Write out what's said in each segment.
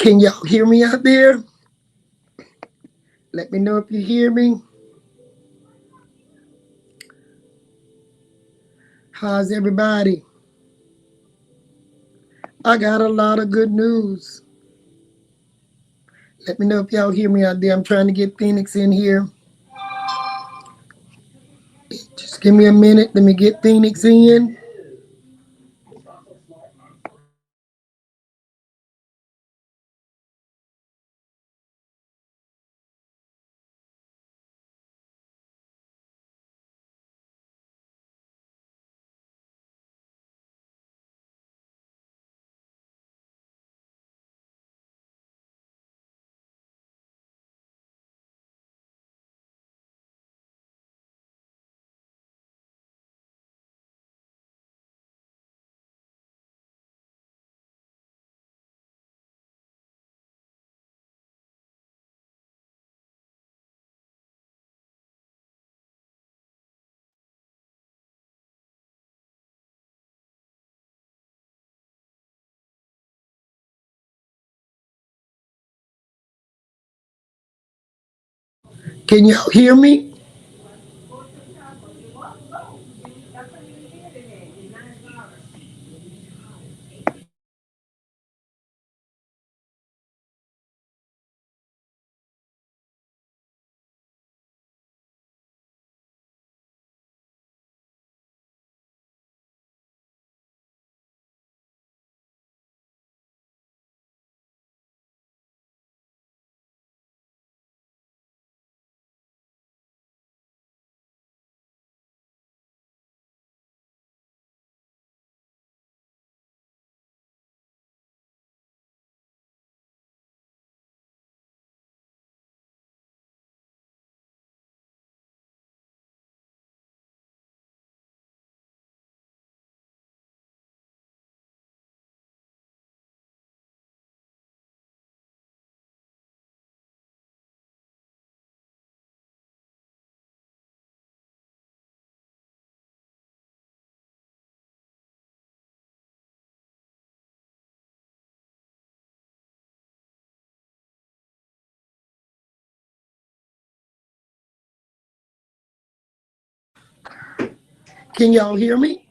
Can y'all hear me out there? Let me know if you hear me. How's everybody? I got a lot of good news. Let me know if y'all hear me out there. I'm trying to get Phoenix in here. Just give me a minute. Let me get Phoenix in. Can y'all hear me? Can y'all hear me?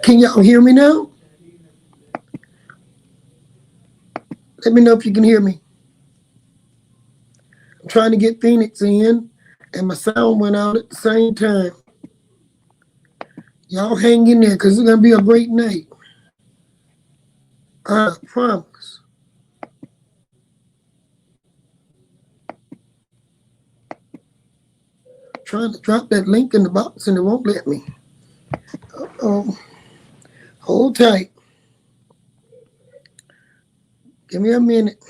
Can y'all hear me now? Let me know if you can hear me. I'm trying to get Phoenix in, and my sound went out at the same time. Y'all hang in there because it's going to be a great night. I promise. Trying to drop that link in the box and it won't let me. Oh, hold tight. Give me a minute.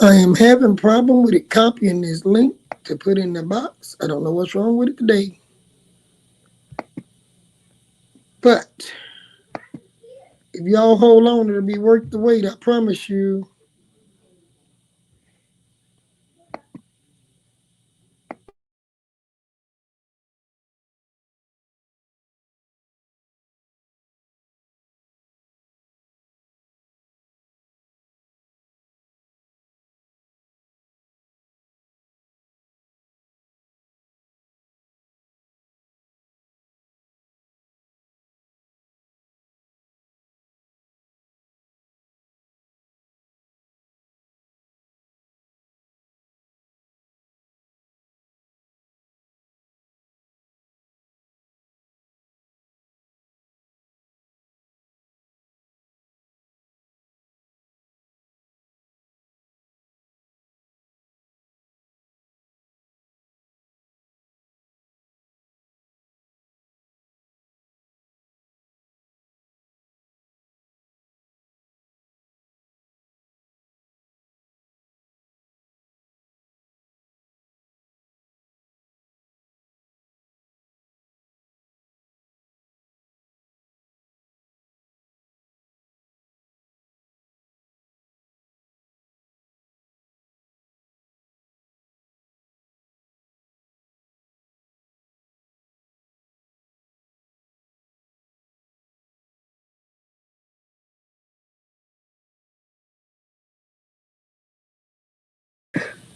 I am having problem with it copying this link to put in the box. I don't know what's wrong with it today. But if y'all hold on, it'll be worth the wait. I promise you.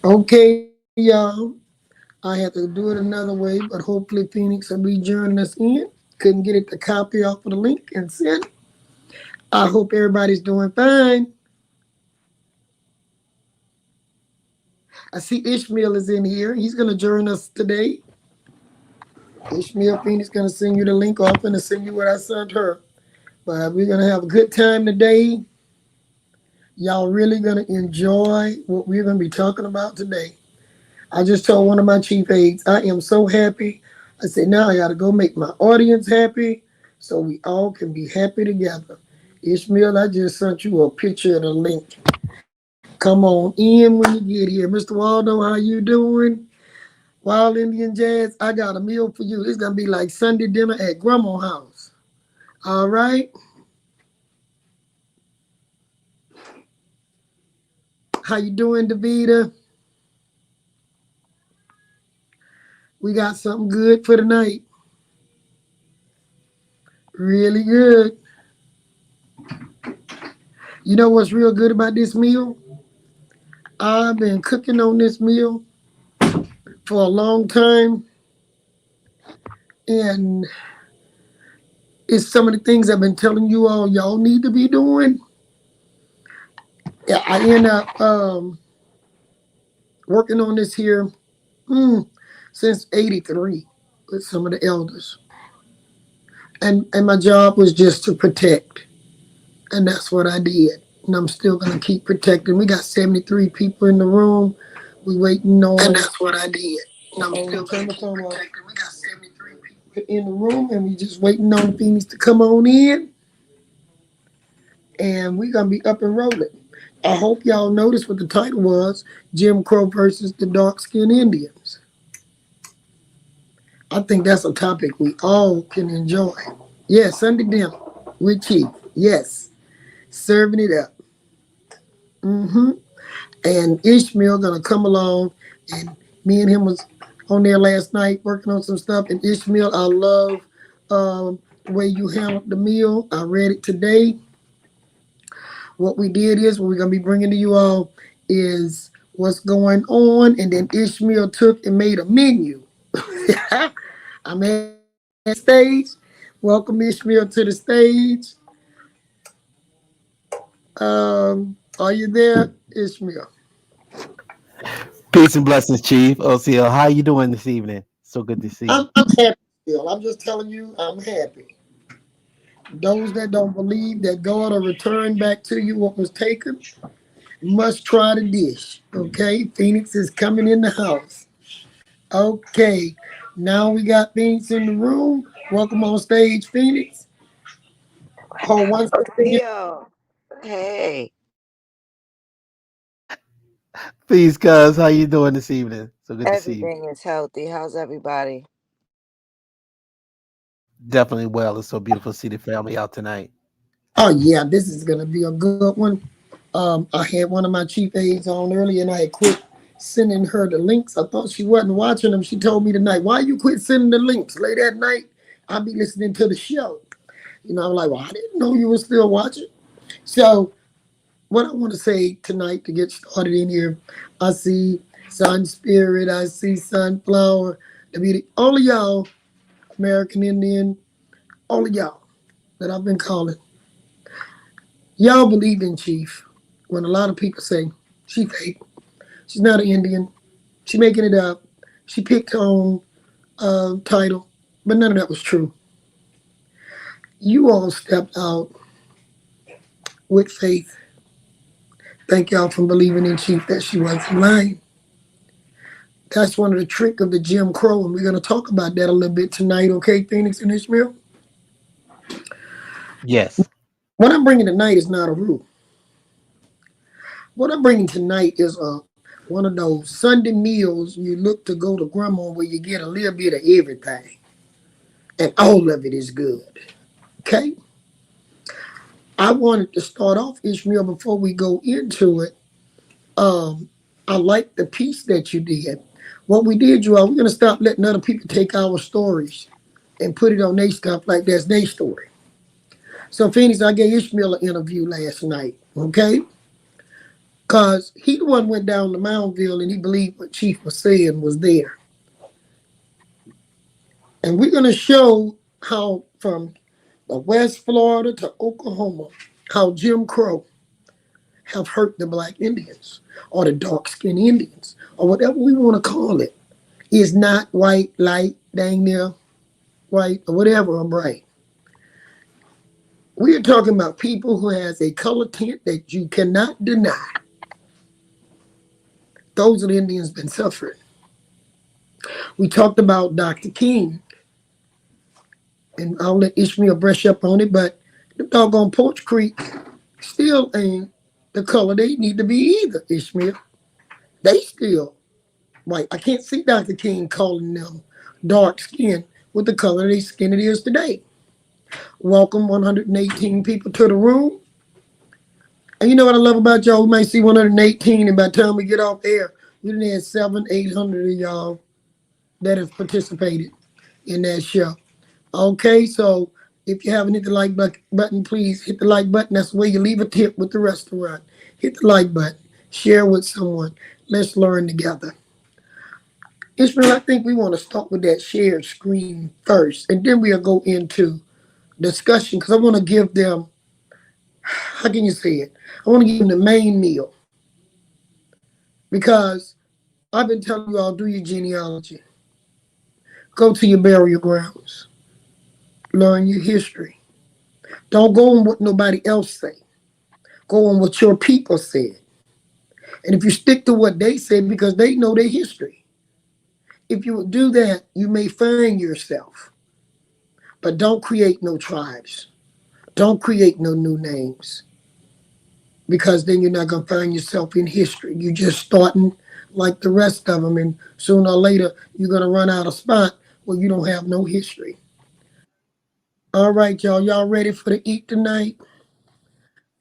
Okay, y'all. I had to do it another way, but hopefully Phoenix will be joining us in. Couldn't get it to copy off of the link and send. I hope everybody's doing fine. I see Ishmael is in here. He's going to join us today. Ishmael Phoenix going to send you the link off and send you what I sent her. But we're going to have a good time today. Y'all really going to enjoy what we're going to be talking about today. I just told one of my chief aides, I am so happy. I said, now I got to go make my audience happy so we all can be happy together. Ishmael, I just sent you a picture of the link. Come on in when you get here. Mr. Waldo, how you doing? Wild Indian Jazz, I got a meal for you. It's going to be like Sunday dinner at Grandma's house. All right? How you doing, Davita? We got something good for tonight. Really good. You know what's real good about this meal? I've been cooking on this meal for a long time, and it's some of the things I've been telling you all y'all need to be doing. Yeah, I end up working on this here since '83 with some of the elders, and my job was just to protect, and that's what I did. And I'm still gonna keep protecting. We got 73 people in the room. We waiting on. And that's what I did. And I'm still gonna keep protecting. We got 73 people in the room, and we just waiting on Phoenix to come on in, and we're gonna be up and rolling. I hope y'all noticed what the title was: Jim Crow versus the dark skinned Indians. I think that's a topic we all can enjoy. Yeah, Sunday dinner with Chief. Yes, serving it up. Mm-hmm. And Ishmael gonna come along, and me and him was on there last night working on some stuff. And Ishmael, I love the way you handled the meal. I read it today. What we did is what we're gonna be bringing to you all is what's going on, and then Ishmael took and made a menu. I'm at the stage. Welcome Ishmael to the stage. Are you there, Ishmael? Peace and blessings, Chief. OCL, how you doing this evening? So good to see you. I'm happy still. I'm just telling you, I'm happy. Those that don't believe that God will return back to you what was taken must try the dish. Okay, Phoenix is coming in the house. Okay, now we got Phoenix in the room. Welcome on stage, Phoenix. Hold one second. Yo, hey, Peace, cuz. How you doing this evening? So good to see you. Everything is healthy. How's everybody? Definitely well. It's so beautiful to see the family out tonight. Oh yeah, this is gonna be a good one. I had one of my chief aides on earlier, and I had quit sending her the links. I thought she wasn't watching them. She told me tonight, "Why you quit sending the links late at night? I'll be listening to the show." I'm like, "Well, I didn't know you were still watching." So, what I want to say tonight to get started in here, I see Sun Spirit, I see Sunflower, the beauty, all of y'all, American Indian, all of y'all that I've been calling. Y'all believe in Chief when a lot of people say she fake. She's not an Indian. She making it up. She picked her own title, but none of that was true. You all stepped out with faith. Thank y'all for believing in Chief that she wasn't lying. That's one of the trick of the Jim Crow, and we're gonna talk about that a little bit tonight, okay, Phoenix and Ishmael? Yes. What I'm bringing tonight is not a rule. What I'm bringing tonight is one of those Sunday meals you look to go to grandma where you get a little bit of everything, and all of it is good. Okay? I wanted to start off, Ishmael, before we go into it. Um, I like the piece that you did. What we did, you all, we're gonna stop letting other people take our stories and put it on their stuff like that's their story. So, Phoenix, I gave Ishmael an interview last night, okay? Because he the one went down to Moundville and he believed what Chief was saying was there. And we're gonna show how from West Florida to Oklahoma, how Jim Crow have hurt the black Indians or the dark skinned Indians or whatever we want to call it. Is not white, light, dang near white, or whatever, or bright. We are talking about people who has a color tint that you cannot deny. Those are the Indians been suffering. We talked about Dr. King, and I'll let Ishmael brush up on it, but the doggone Porch Creek still ain't the color they need to be either, Ishmael. They still white. I can't see Dr. King calling them dark skin with the color of their skin it is today. Welcome 118 people to the room. And you know what I love about y'all? We might see 118, and by the time we get off air, you done had 800 of y'all that have participated in that show. Okay, so if you haven't hit the like button, please hit the like button. That's the way you leave a tip with the restaurant. Hit the like button. Share with someone. Let's learn together. Israel, I think we want to start with that shared screen first, and then we'll go into discussion because I want to give them, how can you say it? I want to give them the main meal because I've been telling you all do your genealogy, go to your burial grounds, learn your history. Don't go on what nobody else say. Go on what your people said. And if you stick to what they said because they know their history, if you would do that, you may find yourself. But don't create no tribes. Don't create no new names because then you're not going to find yourself in history. You're just starting like the rest of them, and sooner or later, you're going to run out of spot where you don't have no history. All right, y'all. Y'all ready for the eat tonight?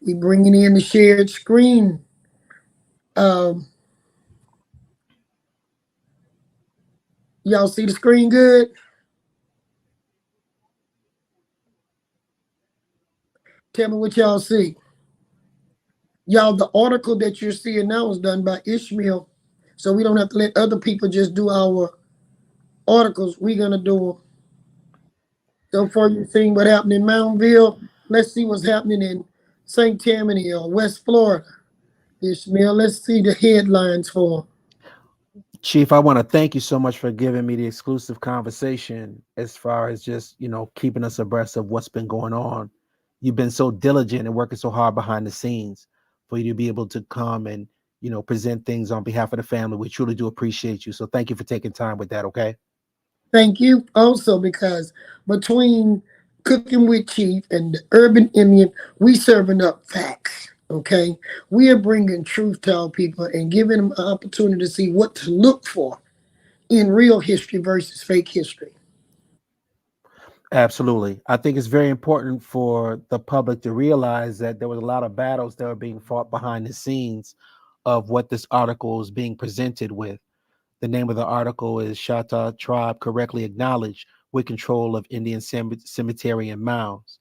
We bringing in the shared screen. Um, y'all see the screen good? Tell me what y'all see. Y'all, the article that you're seeing now was done by Ishmael, so we don't have to let other people just do our articles. We're gonna do them. So far, you've seen what happened in Mountville. Let's see what's happening in St. Tammany or West Florida. Ishmael, let's see the headlines for 'em. Chief, I want to thank you so much for giving me the exclusive conversation as far as just, keeping us abreast of what's been going on. You've been so diligent and working so hard behind the scenes for you to be able to come and, present things on behalf of the family. We truly do appreciate you. So thank you for taking time with that. Okay. Thank you also because between Cooking with Chief and the Urban Indian, we serving up facts. Okay, we are bringing truth to our people and giving them an opportunity to see what to look for in real history versus fake history. Absolutely. I think it's very important for the public to realize that there was a lot of battles that were being fought behind the scenes of what this article is being presented with. The name of the article is Shatta Tribe Correctly Acknowledged with Control of Indian Cemetery and Mounds.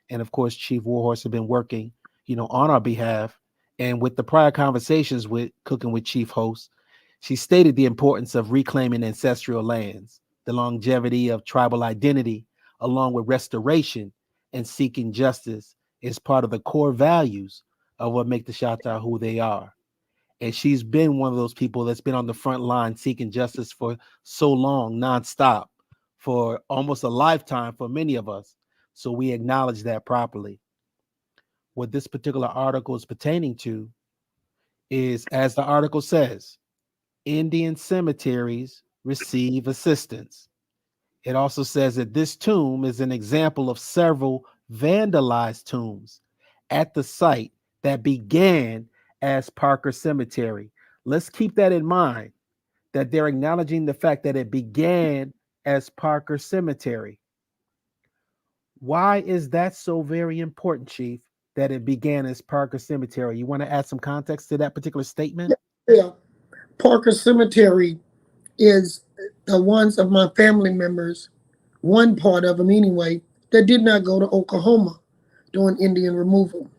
And of course, Chief Warhorse have been working, on our behalf. And with the prior conversations with Cooking with Chief Host, she stated the importance of reclaiming ancestral lands, the longevity of tribal identity, along with restoration and seeking justice is part of the core values of what make the Shatta who they are. And she's been one of those people that's been on the front line seeking justice for so long, nonstop, for almost a lifetime for many of us. So we acknowledge that properly. What this particular article is pertaining to is, as the article says, Indian cemeteries receive assistance. It also says that this tomb is an example of several vandalized tombs at the site that began as Parker Cemetery. Let's keep that in mind, that they're acknowledging the fact that it began as Parker Cemetery. Why is that so very important, Chief, that it began as Parker Cemetery? You want to add some context to that particular statement? Yeah, Parker Cemetery is the ones of my family members, one part of them anyway, that did not go to Oklahoma during Indian removal.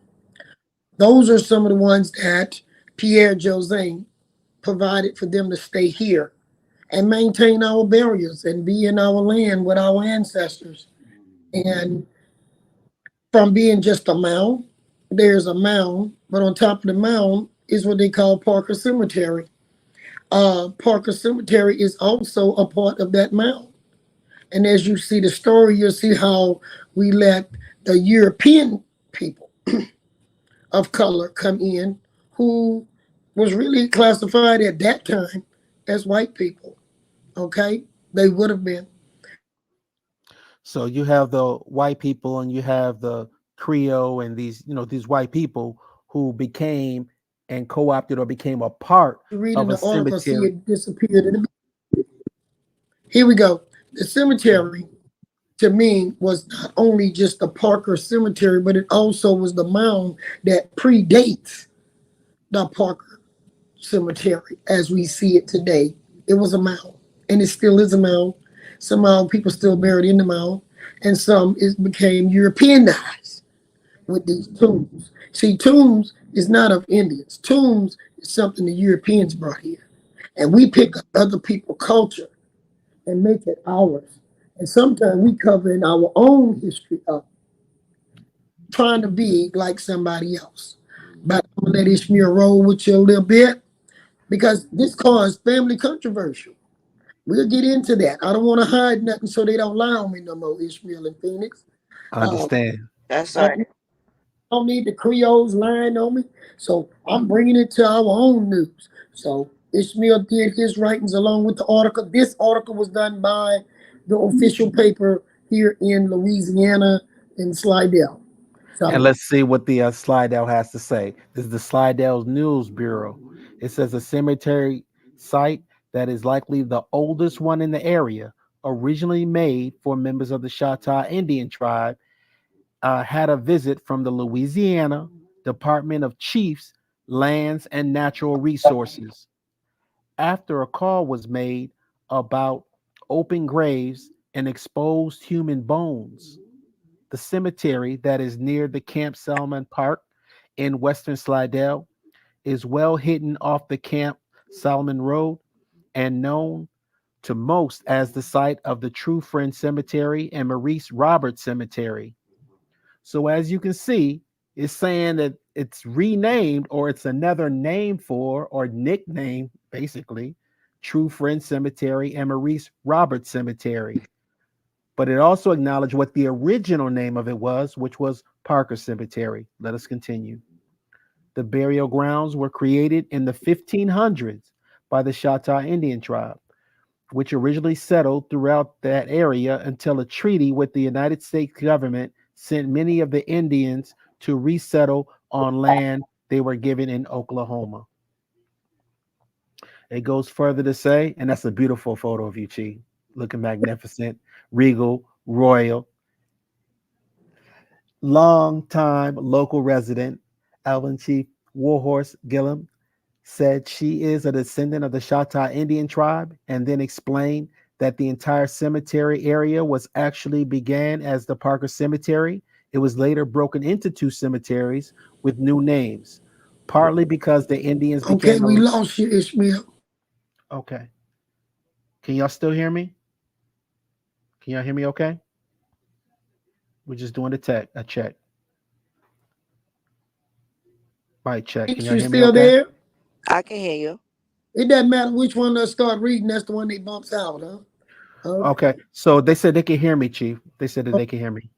Those are some of the ones that Pierre José provided for them to stay here and maintain our barriers and be in our land with our ancestors. And from being just a mound, there's a mound, but on top of the mound is what they call Parker Cemetery. Parker Cemetery is also a part of that mound. And as you see the story, you'll see how we let the European people of color come in who was really classified at that time as white people. Okay? They would have been. So you have the white people and you have the Creole and these white people who became and co-opted or became a part You read in of a the article, see cemetery. it disappeared. Here we go. The cemetery to me was not only just the Parker Cemetery, but it also was the mound that predates the Parker Cemetery as we see it today. It was a mound, and it still is a mound. Somehow people still buried in the mound, and some it became Europeanized with these tombs. See, tombs is not of Indians. Tombs is something the Europeans brought here, and we pick up other people's culture and make it ours. And sometimes we cover in our own history up, trying to be like somebody else. But I'm gonna let Ishmael roll with you a little bit because this caused family controversial. We'll get into that. I don't want to hide nothing so they don't lie on me no more, Ishmael and Phoenix. I Uh, understand. That's I right. don't need the Creoles lying on me. So I'm bringing it to our own news. So Ishmael did his writings along with the article. This article was done by the official paper here in Louisiana in Slidell. And So let's see what the Slidell has to say. This is the Slidell News Bureau. It says a cemetery site that is likely the oldest one in the area, originally made for members of the Choctaw Indian tribe, had a visit from the Louisiana Department of Chiefs, Lands, and Natural Resources. After a call was made about open graves and exposed human bones, the cemetery that is near the Camp Salmon Park in Western Slidell is well hidden off the Camp Salmon Road and known to most as the site of the True Friend Cemetery and Maurice Roberts Cemetery. So as you can see, it's saying that it's renamed or it's another name for or nickname, basically, True Friend Cemetery and Maurice Roberts Cemetery. But it also acknowledged what the original name of it was, which was Parker Cemetery. Let us continue. The burial grounds were created in the 1500s by the Choctaw Indian tribe, which originally settled throughout that area until a treaty with the United States government sent many of the Indians to resettle on land they were given in Oklahoma. It goes further to say, and that's a beautiful photo of you, Chi, looking magnificent, regal, royal. Long-time local resident Alvin Chief Warhorse Gillum said she is a descendant of the Choctaw Indian tribe, and then explained that the entire cemetery area was actually began as the Parker Cemetery. It was later broken into two cemeteries with new names, partly because the Indians Okay, began we to. lost you, Ishmael. Okay. Can y'all still hear me? Can y'all hear me okay? We're just doing a check. Mic check. Can Phoenix, y'all you hear me still okay? there? I can hear you. It doesn't matter which one they start reading. That's the one they bumps out, huh? Okay. Okay. So they said they can hear me, Chief. They said that they can hear me.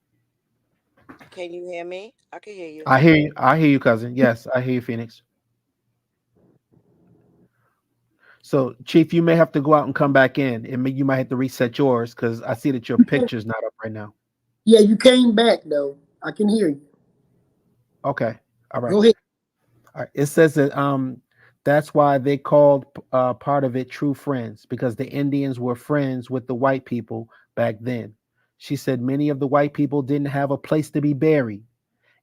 Can you hear me? I can hear you. I hear you. I hear you, cousin. Yes, I hear you, Phoenix. So, Chief, you may have to go out and come back in. You might have to reset yours because I see that your picture's not up right now. Yeah, you came back though. I can hear you. Okay. All right. Go ahead. All right. It says that that's why they called part of it true friends, because the Indians were friends with the white people back then. She said many of the white people didn't have a place to be buried,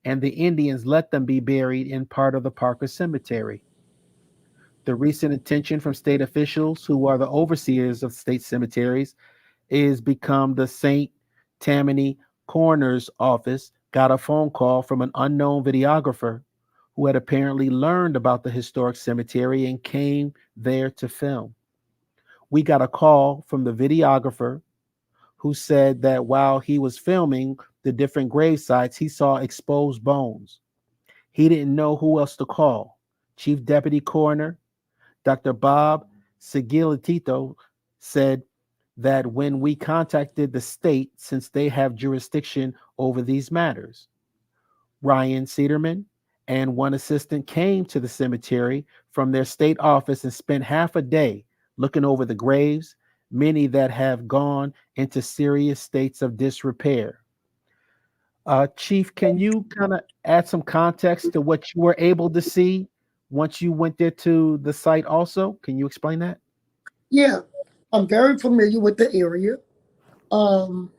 and the Indians let them be buried in part of the Parker Cemetery. The recent attention from state officials, who are the overseers of state cemeteries, is become the St. Tammany coroner's office got a phone call from an unknown videographer who had apparently learned about the historic cemetery and came there to film. We got a call from the videographer who said that while he was filming the different grave sites, he saw exposed bones. He didn't know who else to call. Chief Deputy Coroner Dr. Bob Sigilitito said that when we contacted the state, since they have jurisdiction over these matters, Ryan Cederman and one assistant came to the cemetery from their state office and spent half a day looking over the graves, many that have gone into serious states of disrepair. Chief, can you kind of add some context to what you were able to see once you went there to the site also? Can you explain that? Yeah, I'm very familiar with the area. Um,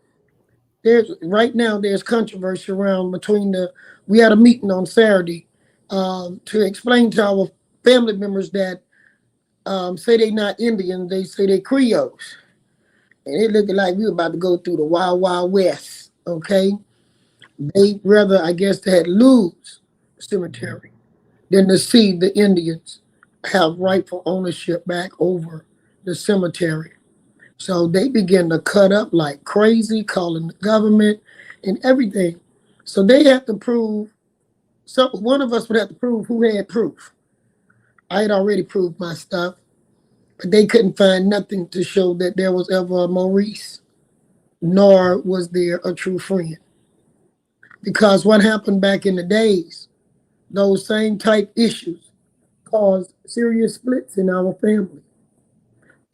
there's right now there's controversy around between the. We had a meeting on Saturday to explain to our family members that say they not Indians, they say they Creoles, and it looking like we were about to go through the wild wild west. Okay, they rather I guess they had lose cemetery than to see the Indians have rightful ownership back over the cemetery. So they begin to cut up like crazy, calling the government and everything. So they have to prove. So one of us would have to prove who had proof. I had already proved my stuff, but they couldn't find nothing to show that there was ever a Maurice, nor was there a true friend. Because what happened back in the days, those same type issues caused serious splits in our family.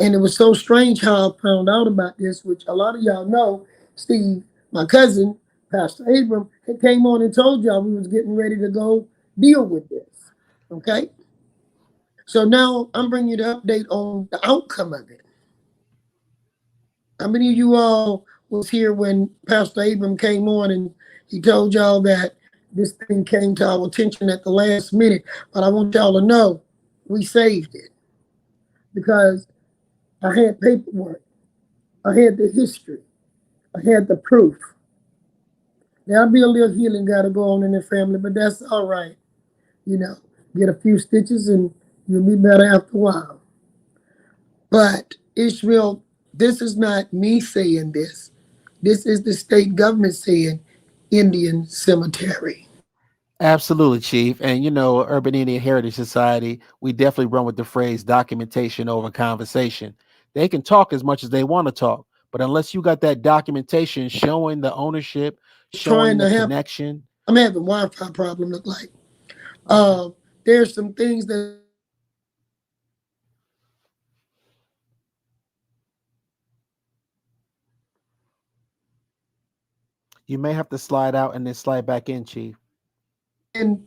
And it was so strange how I found out about this, which a lot of y'all know. Steve, my cousin, Pastor Abram, had came on and told y'all we was getting ready to go deal with this. Okay? So now I'm bringing you the update on the outcome of it. How many of you all was here when Pastor Abram came on and he told y'all that this thing came to our attention at the last minute? But I want y'all to know we saved it because I had paperwork, I had the history, I had the proof. There'll be a little healing got to go on in the family, but that's all right. You know, get a few stitches and you'll be better after a while. But Israel, this is not me saying this. This is the state government saying Indian cemetery. Absolutely, Chief. And Urban Indian Heritage Society, we definitely run with the phrase documentation over conversation. They can talk as much as they want to talk, but unless you got that documentation showing the ownership, showing Trying the to have, connection. I'm having Wi-Fi problem. Look like Okay. there's some things that You may have to slide out and then slide back in, Chief. and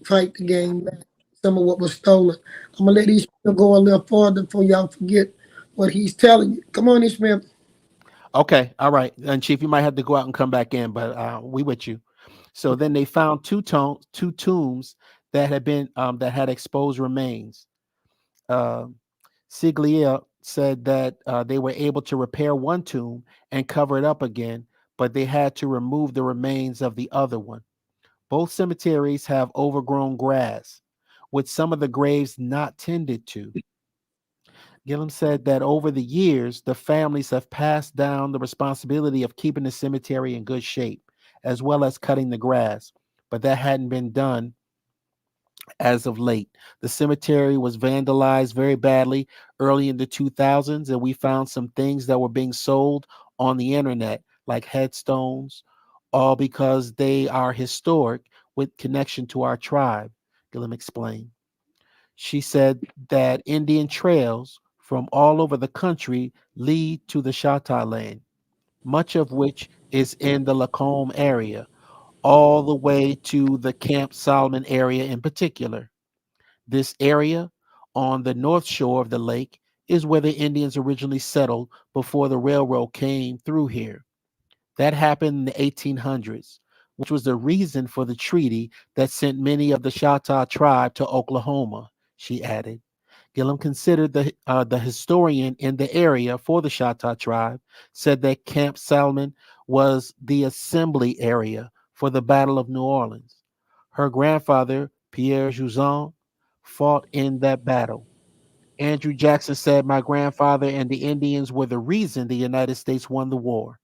fight to gain back some of what was stolen. I'm gonna let Ishmael go a little farther before y'all forget what he's telling you. Come on, Ishmael. Okay, all right. And Chief, you might have to go out and come back in, but we with you. So then they found two tombs that had been that had exposed remains. Uh, Siglia said that they were able to repair one tomb and cover it up again, but they had to remove the remains of the other one. Both cemeteries have overgrown grass, with some of the graves not tended to. Gillum said that over the years, the families have passed down the responsibility of keeping the cemetery in good shape, as well as cutting the grass, but that hadn't been done as of late. The cemetery was vandalized very badly early in the 2000s, and we found some things that were being sold on the internet, like headstones, all because they are historic with connection to our tribe, Gillum explained. She said that Indian trails from all over the country lead to the Shatta land, much of which is in the Lacombe area, all the way to the Camp Solomon area in particular. This area on the north shore of the lake is where the Indians originally settled before the railroad came through here. That happened in the 1800s, which was the reason for the treaty that sent many of the Choctaw tribe to Oklahoma, she added. Gillum considered the historian in the area for the Choctaw tribe, said that Camp Salmon was the assembly area for the Battle of New Orleans. Her grandfather, Pierre Jouzon, fought in that battle. Andrew Jackson said, "My grandfather and the Indians were the reason the United States won the war."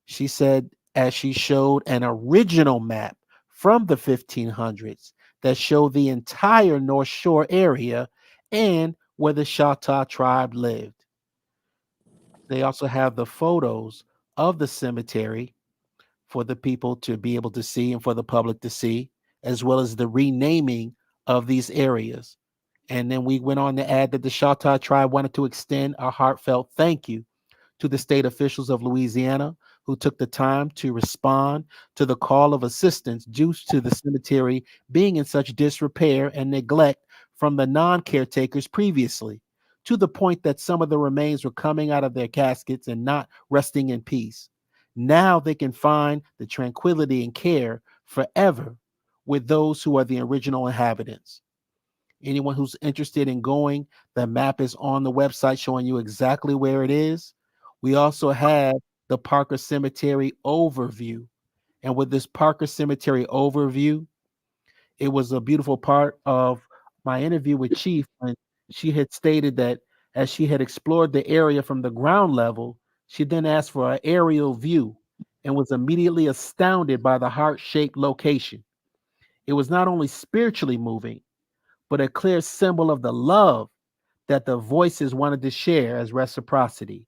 She said, as she showed an original map from the 1500s that showed the entire North Shore area and where the Choctaw tribe lived. They also have the photos of the cemetery for the people to be able to see and for the public to see, as well as the renaming of these areas. And then we went on to add that the Choctaw tribe wanted to extend a heartfelt thank you to the state officials of Louisiana who took the time to respond to the call of assistance due to the cemetery being in such disrepair and neglect from the non caretakers previously, to the point that some of the remains were coming out of their caskets and not resting in peace. Now they can find the tranquility and care forever with those who are the original inhabitants. Anyone who's interested in going, the map is on the website showing you exactly where it is. We also have the Parker Cemetery overview. And with this Parker Cemetery overview, it was a beautiful part of my interview with Chief when she had stated that as she had explored the area from the ground level, she then asked for an aerial view and was immediately astounded by the heart shaped location. It was not only spiritually moving, but a clear symbol of the love that the voices wanted to share as reciprocity.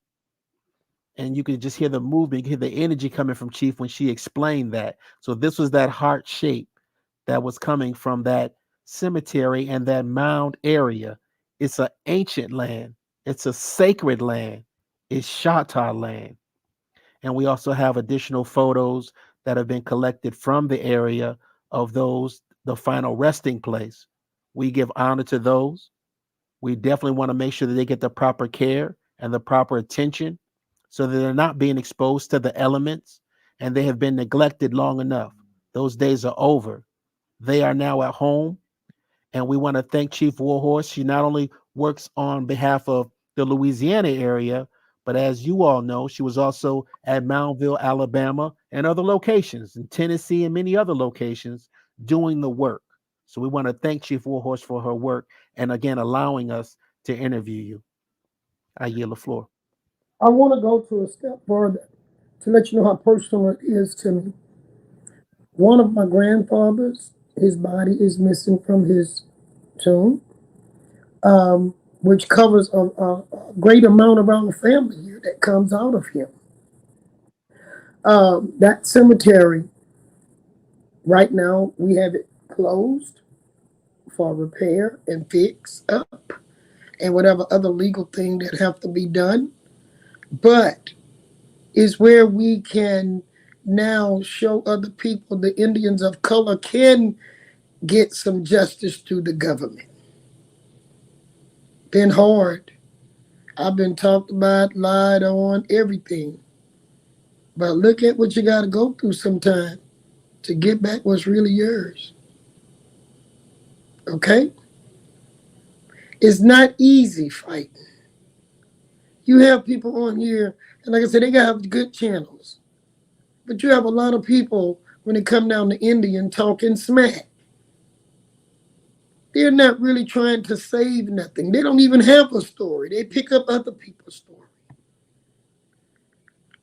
And you could just hear the movement, hear the energy coming from Chief when she explained that. So this was that heart shape that was coming from that cemetery and that mound area. It's an ancient land. It's a sacred land. It's Shatta land. And we also have additional photos that have been collected from the area of those, the final resting place. We give honor to those. We definitely want to make sure that they get the proper care and the proper attention so that they're not being exposed to the elements and they have been neglected long enough. Those days are over. They are now at home. And we want to thank Chief Warhorse. She not only works on behalf of the Louisiana area, but as you all know, she was also at Moundville, Alabama, and other locations in Tennessee and many other locations doing the work. So we want to thank Chief Warhorse for her work and again allowing us to interview you. I yield the floor. I want to go to a step further to let you know how personal it is to me. One of my grandfathers, his body is missing from his tomb, which covers a great amount of our family here that comes out of him. That cemetery, right now, we have it closed for repair and fix up and whatever other legal thing that have to be done. But is where we can now show other people, the Indians of color can get some justice to the government. Been hard. I've been talked about, lied on, everything. But look at what you got to go through sometime to get back what's really yours. Okay? It's not easy fighting. You have people on here, and like I said, they got to have good channels. But you have a lot of people when they come down to Indian talking smack. They're not really trying to save nothing. They don't even have a story. They pick up other people's story.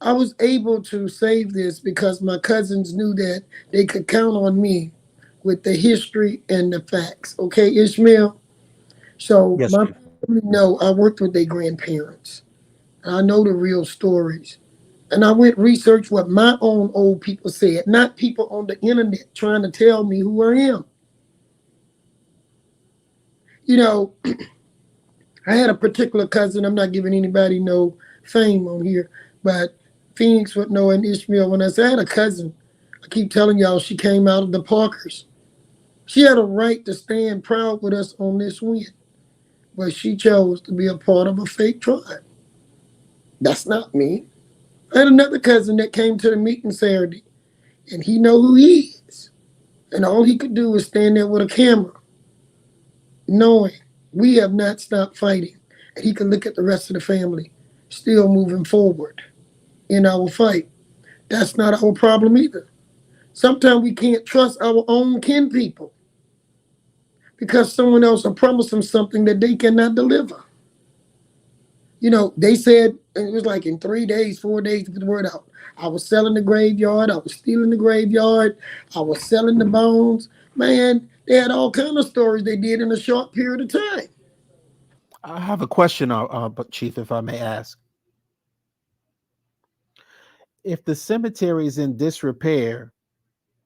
I was able to save this because my cousins knew that they could count on me with the history and the facts. Okay, Ishmael? So Yes, my Chief. family know I worked with their grandparents. I know the real stories. And I went research what my own old people said, not people on the internet trying to tell me who I am. You know, I had a particular cousin. I'm not giving anybody no fame on here, but Phoenix would know and Ishmael. When I say I had a cousin, I keep telling y'all she came out of the Parkers. She had a right to stand proud with us on this win, but she chose to be a part of a fake tribe. That's not me. I had another cousin that came to the meeting Saturday, and he know who he is, and all he could do was stand there with a camera, knowing we have not stopped fighting, and he could look at the rest of the family, still moving forward in our fight. That's not our problem either. Sometimes we can't trust our own kin people because someone else will promise them something that they cannot deliver. You know, they said it was like in 3 days, 4 days to get the word out. I was selling the graveyard. I was stealing the graveyard. I was selling the bones. Man, they had all kind of stories they did in a short period of time. I have a question, but Chief, if I may ask. If the cemetery is in disrepair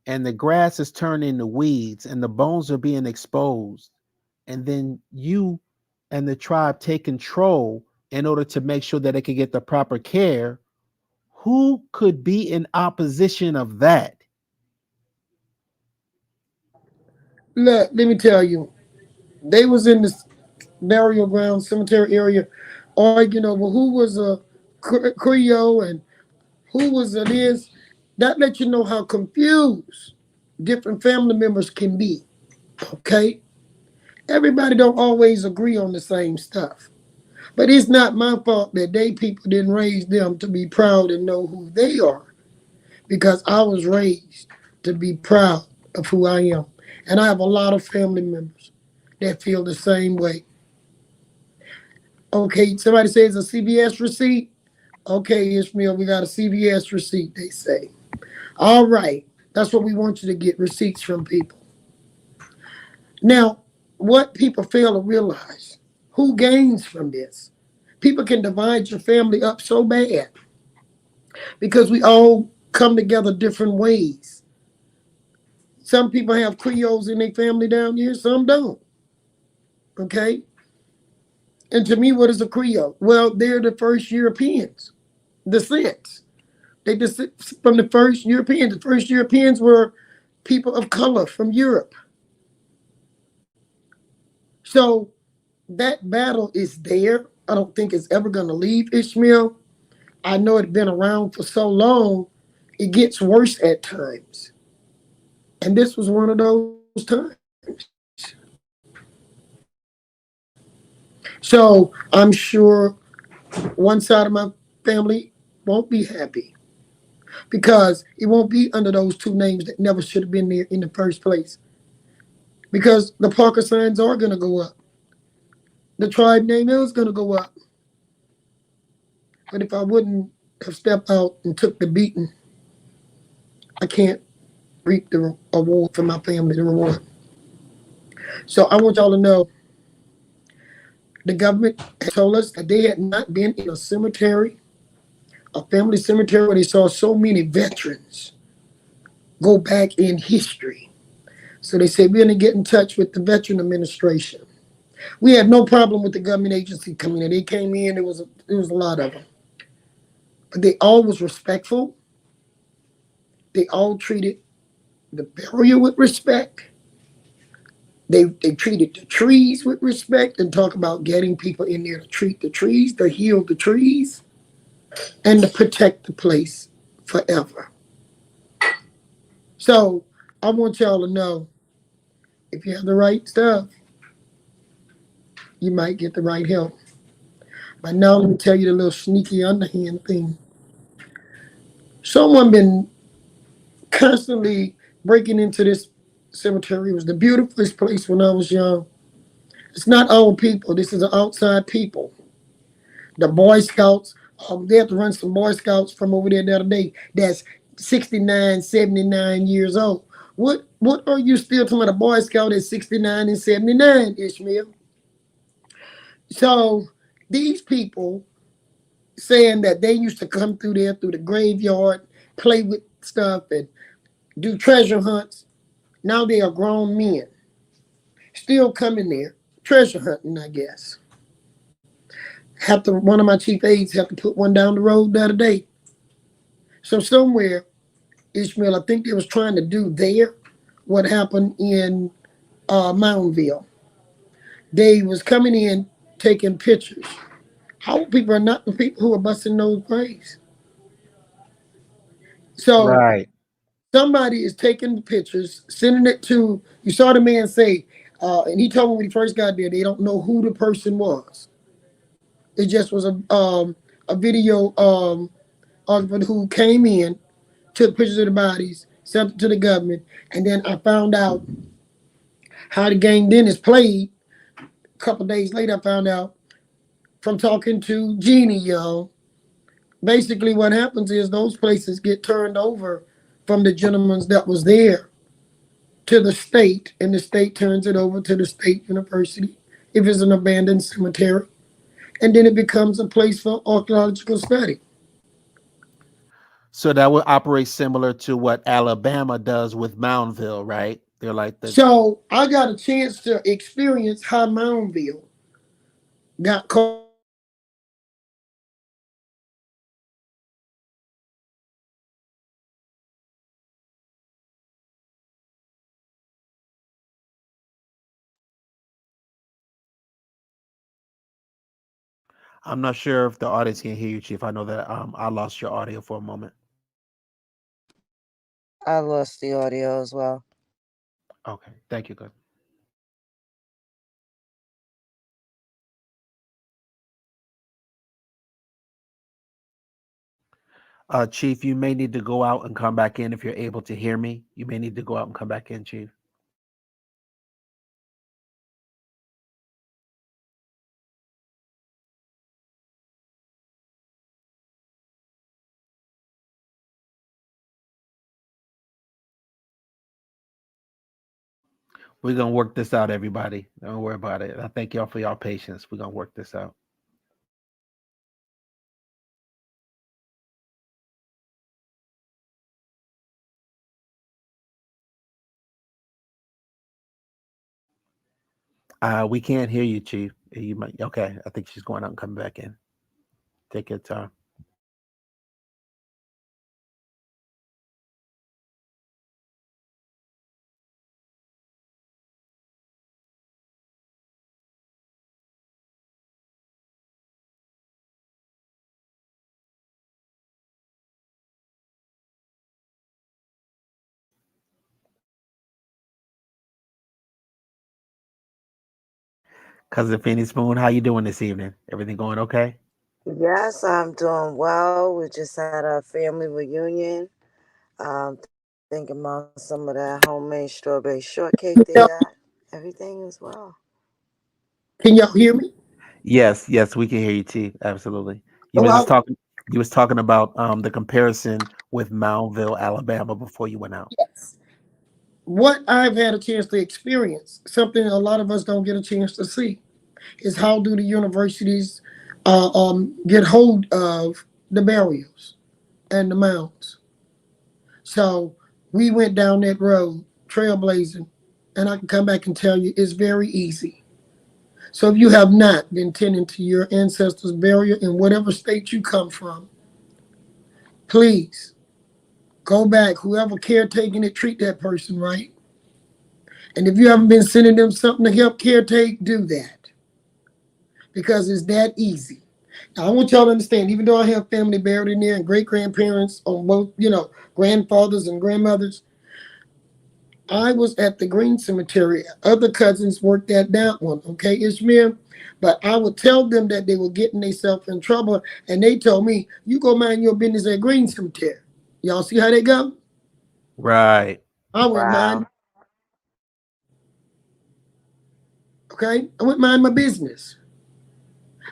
and the grass is turning to weeds and the bones are being exposed, and then you and the tribe take control in order to make sure that it can get the proper care, who could be in opposition of that? Look, let me tell you, they was in this burial ground cemetery area arguing over who was a Creole and who was a this. That lets you know how confused different family members can be. Okay, everybody don't always agree on the same stuff. But it's not my fault that they people didn't raise them to be proud and know who they are because I was raised to be proud of who I am. And I have a lot of family members that feel the same way. Okay, somebody says a CVS receipt. Okay, Ishmael, we got a CVS receipt, they say. All right, that's what we want you to get receipts from people. Now, what people fail to realize, who gains from this? People can divide your family up so bad because we all come together different ways. Some people have Creoles in their family down here, some don't. Okay? And to me, what is a Creole? Well, they're the first Europeans, descent. They descend from the first Europeans. The first Europeans were people of color from Europe. So that battle is there. I don't think it's ever going to leave Ishmael. I know it's been around for so long, it gets worse at times. And this was one of those times. So I'm sure one side of my family won't be happy because it won't be under those two names that never should have been there in the first place. Because the Parker signs are going to go up. The tribe name is going to go up. But if I wouldn't have stepped out and took the beating, I can't reap the award for my family, the reward. So I want y'all to know the government told us that they had not been in a cemetery, a family cemetery where they saw so many veterans go back in history. So they said, we're going to get in touch with the Veteran Administration. We had no problem with the government agency coming in. They came in, there was a lot of them. But they all was respectful. They all treated the burial with respect. They treated the trees with respect and talk about getting people in there to treat the trees, to heal the trees, and to protect the place forever. So I want y'all to know, if you have the right stuff, you might get the right help. But now let me tell you the little sneaky underhand thing. Someone been constantly breaking into this cemetery. It was the beautifulest place when I was young. It's not old people. This is an outside people. The Boy Scouts, they have to run some Boy Scouts from over there the other day. That's 69, 79 years old. What are you still talking about a Boy Scout at 69 and 79, Ishmael? So these people saying that they used to come through there through the graveyard, play with stuff and do treasure hunts. Now they are grown men. Still coming there, treasure hunting, I guess. Have to one of my chief aides have to put one down the road the other day. So somewhere, Ishmael, I think they was trying to do there what happened in Moundville. They was coming in taking pictures. How people are not the people who are busting those graves. So Right. somebody is taking the pictures, sending it to. You saw the man say, and he told me when he first got there, they don't know who the person was. It just was a video husband who came in, took pictures of the bodies, sent it to the government, and then I found out how the game then is played. A couple of days later, I found out from talking to Jeannie, y'all. Basically, what happens is those places get turned over from the gentleman that was there to the state, and the state turns it over to the state university if it's an abandoned cemetery, and then it becomes a place for archaeological study. So that would operate similar to what Alabama does with Moundville, right? They're like the So I got a chance to experience how Moundville got called the Moundville Alabama Cemetery. And I got to experience I'm not sure if the audience can hear you, Chief. I know that I lost your audio for a moment. I lost the audio as well. Okay, thank you. Good. Chief, you may need to go out and come back in if you're able to hear me. You may need to go out and come back in, Chief. We're gonna work this out, everybody. Don't worry about it. I thank y'all for y'all patience. We're gonna work this out. We can't hear you, Chief. You might okay. I think she's going out and coming back in. Take your time. Cousin Phoenix Moon, how you doing this evening? Everything going okay? Yes, I'm doing well. We just had a family reunion. Thinking about some of that homemade strawberry shortcake they got. Everything is well. Can y'all hear me? Yes, yes, we can hear you, Chief. Absolutely. You Oh, was just talking. You was talking about the comparison with Moundville, Alabama, before you went out. yes. What I've had a chance to experience, something a lot of us don't get a chance to see, is how do the universities get hold of the burials and the mounds. So we went down that road, trailblazing, and I can come back and tell you it's very easy. So if you have not been tending to your ancestors' burial in whatever state you come from, please go back. Whoever caretaking it, treat that person right. And if you haven't been sending them something to help caretake, do that because it's that easy. Now, I want y'all to understand, even though I have family buried in there and great grandparents on both, grandfathers and grandmothers, I was at the Green Cemetery. Other cousins worked at that one, okay, Ishmael? But I would tell them that they were getting themselves in trouble, and they told me, you go mind your business at Green Cemetery. Y'all see how they go? Right. I went mind, okay? I went mind my business.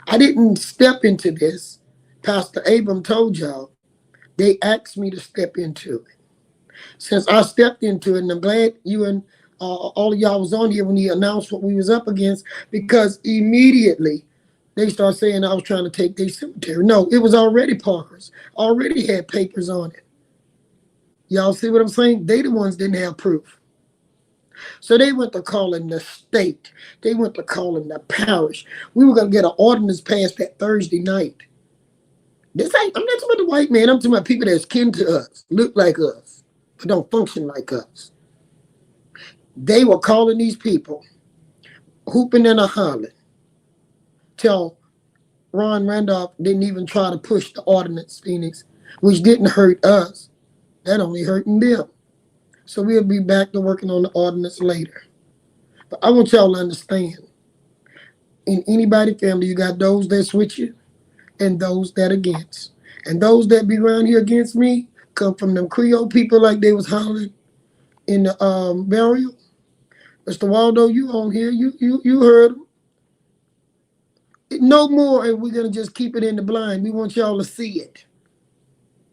I didn't step into this. Pastor Abram told y'all, they asked me to step into it. Since I stepped into it, and I'm glad you and all of y'all was on here when he announced what we was up against, because immediately they start saying I was trying to take their cemetery. No, it was already Parker's, already had papers on it. Y'all see what I'm saying? They the ones didn't have proof. So they went to calling the state. They went to calling the parish. We were gonna get an ordinance passed that Thursday night. This ain't, I'm not talking about the white man, I'm talking about people that's kin to us, look like us, but don't function like us. They were calling these people, hooping and a hollering, till Ron Randolph didn't even try to push the ordinance, Phoenix, which didn't hurt us. That only hurting them. So we'll be back to working on the ordinance later. But I want y'all to understand, in anybody family, you got those that's with you and those that against. And those that be around here against me come from them Creole people like they was hollering in the burial. Mr. Waldo, you on here, you heard them. No more, and we're gonna just keep it in the blind. We want y'all to see it.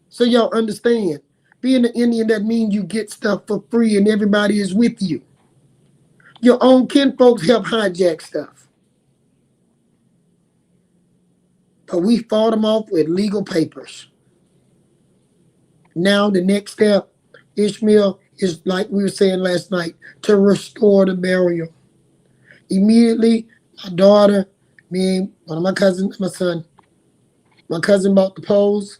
So y'all understand. Being an Indian, that means you get stuff for free and everybody is with you. Your own kinfolks help hijack stuff. But we fought them off with legal papers. Now the next step, Ishmael, is like we were saying last night, to restore the burial. Immediately, my daughter, me, one of my cousins, my son, my cousin bought the poles.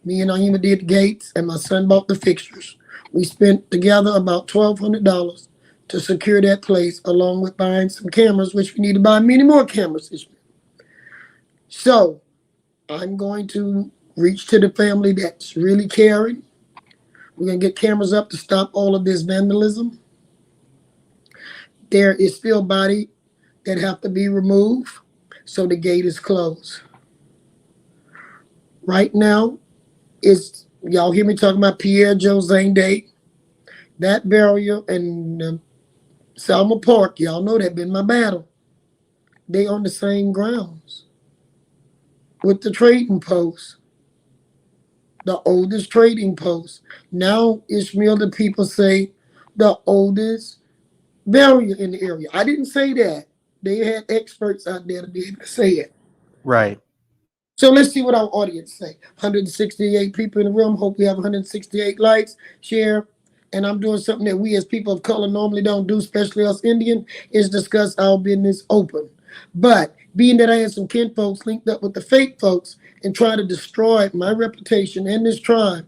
Me and Naima did the gates, and my son bought the fixtures. We spent together about $1,200 to secure that place, along with buying some cameras, which we need to buy many more cameras this year. So I'm going to reach to the family that's really caring. We're going to get cameras up to stop all of this vandalism. There is still body that have to be removed, so the gate is closed. Right now, it's y'all hear me talking about Pierre José Day. That burial and Selma Park, y'all know that been my battle. They on the same grounds with the trading post, the oldest trading post. Now Ishmael, the people say the oldest burial in the area. I didn't say that. They had experts out there to be able to say it. Right. So let's see what our audience say. 168 people in the room. Hope we have 168 likes. Share. And I'm doing something that we as people of color normally don't do, especially us Indian, is discuss our business open. But being that I had some kin folks linked up with the fake folks and try to destroy my reputation and this tribe,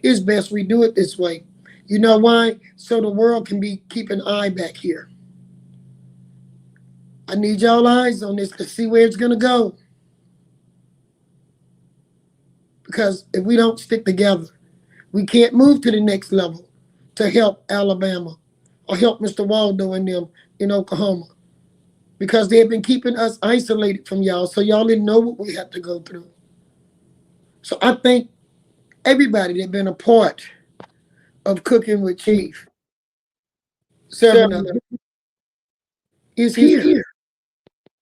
it's best we do it this way. You know why? So the world can be keep an eye back here. I need y'all eyes on this to see where it's gonna go. Because if we don't stick together, we can't move to the next level to help Alabama or help Mr. Waldo and them in Oklahoma because they have been keeping us isolated from y'all, so y'all didn't know what we had to go through. So I thank everybody that been a part of cooking with Chief. Serving up is here.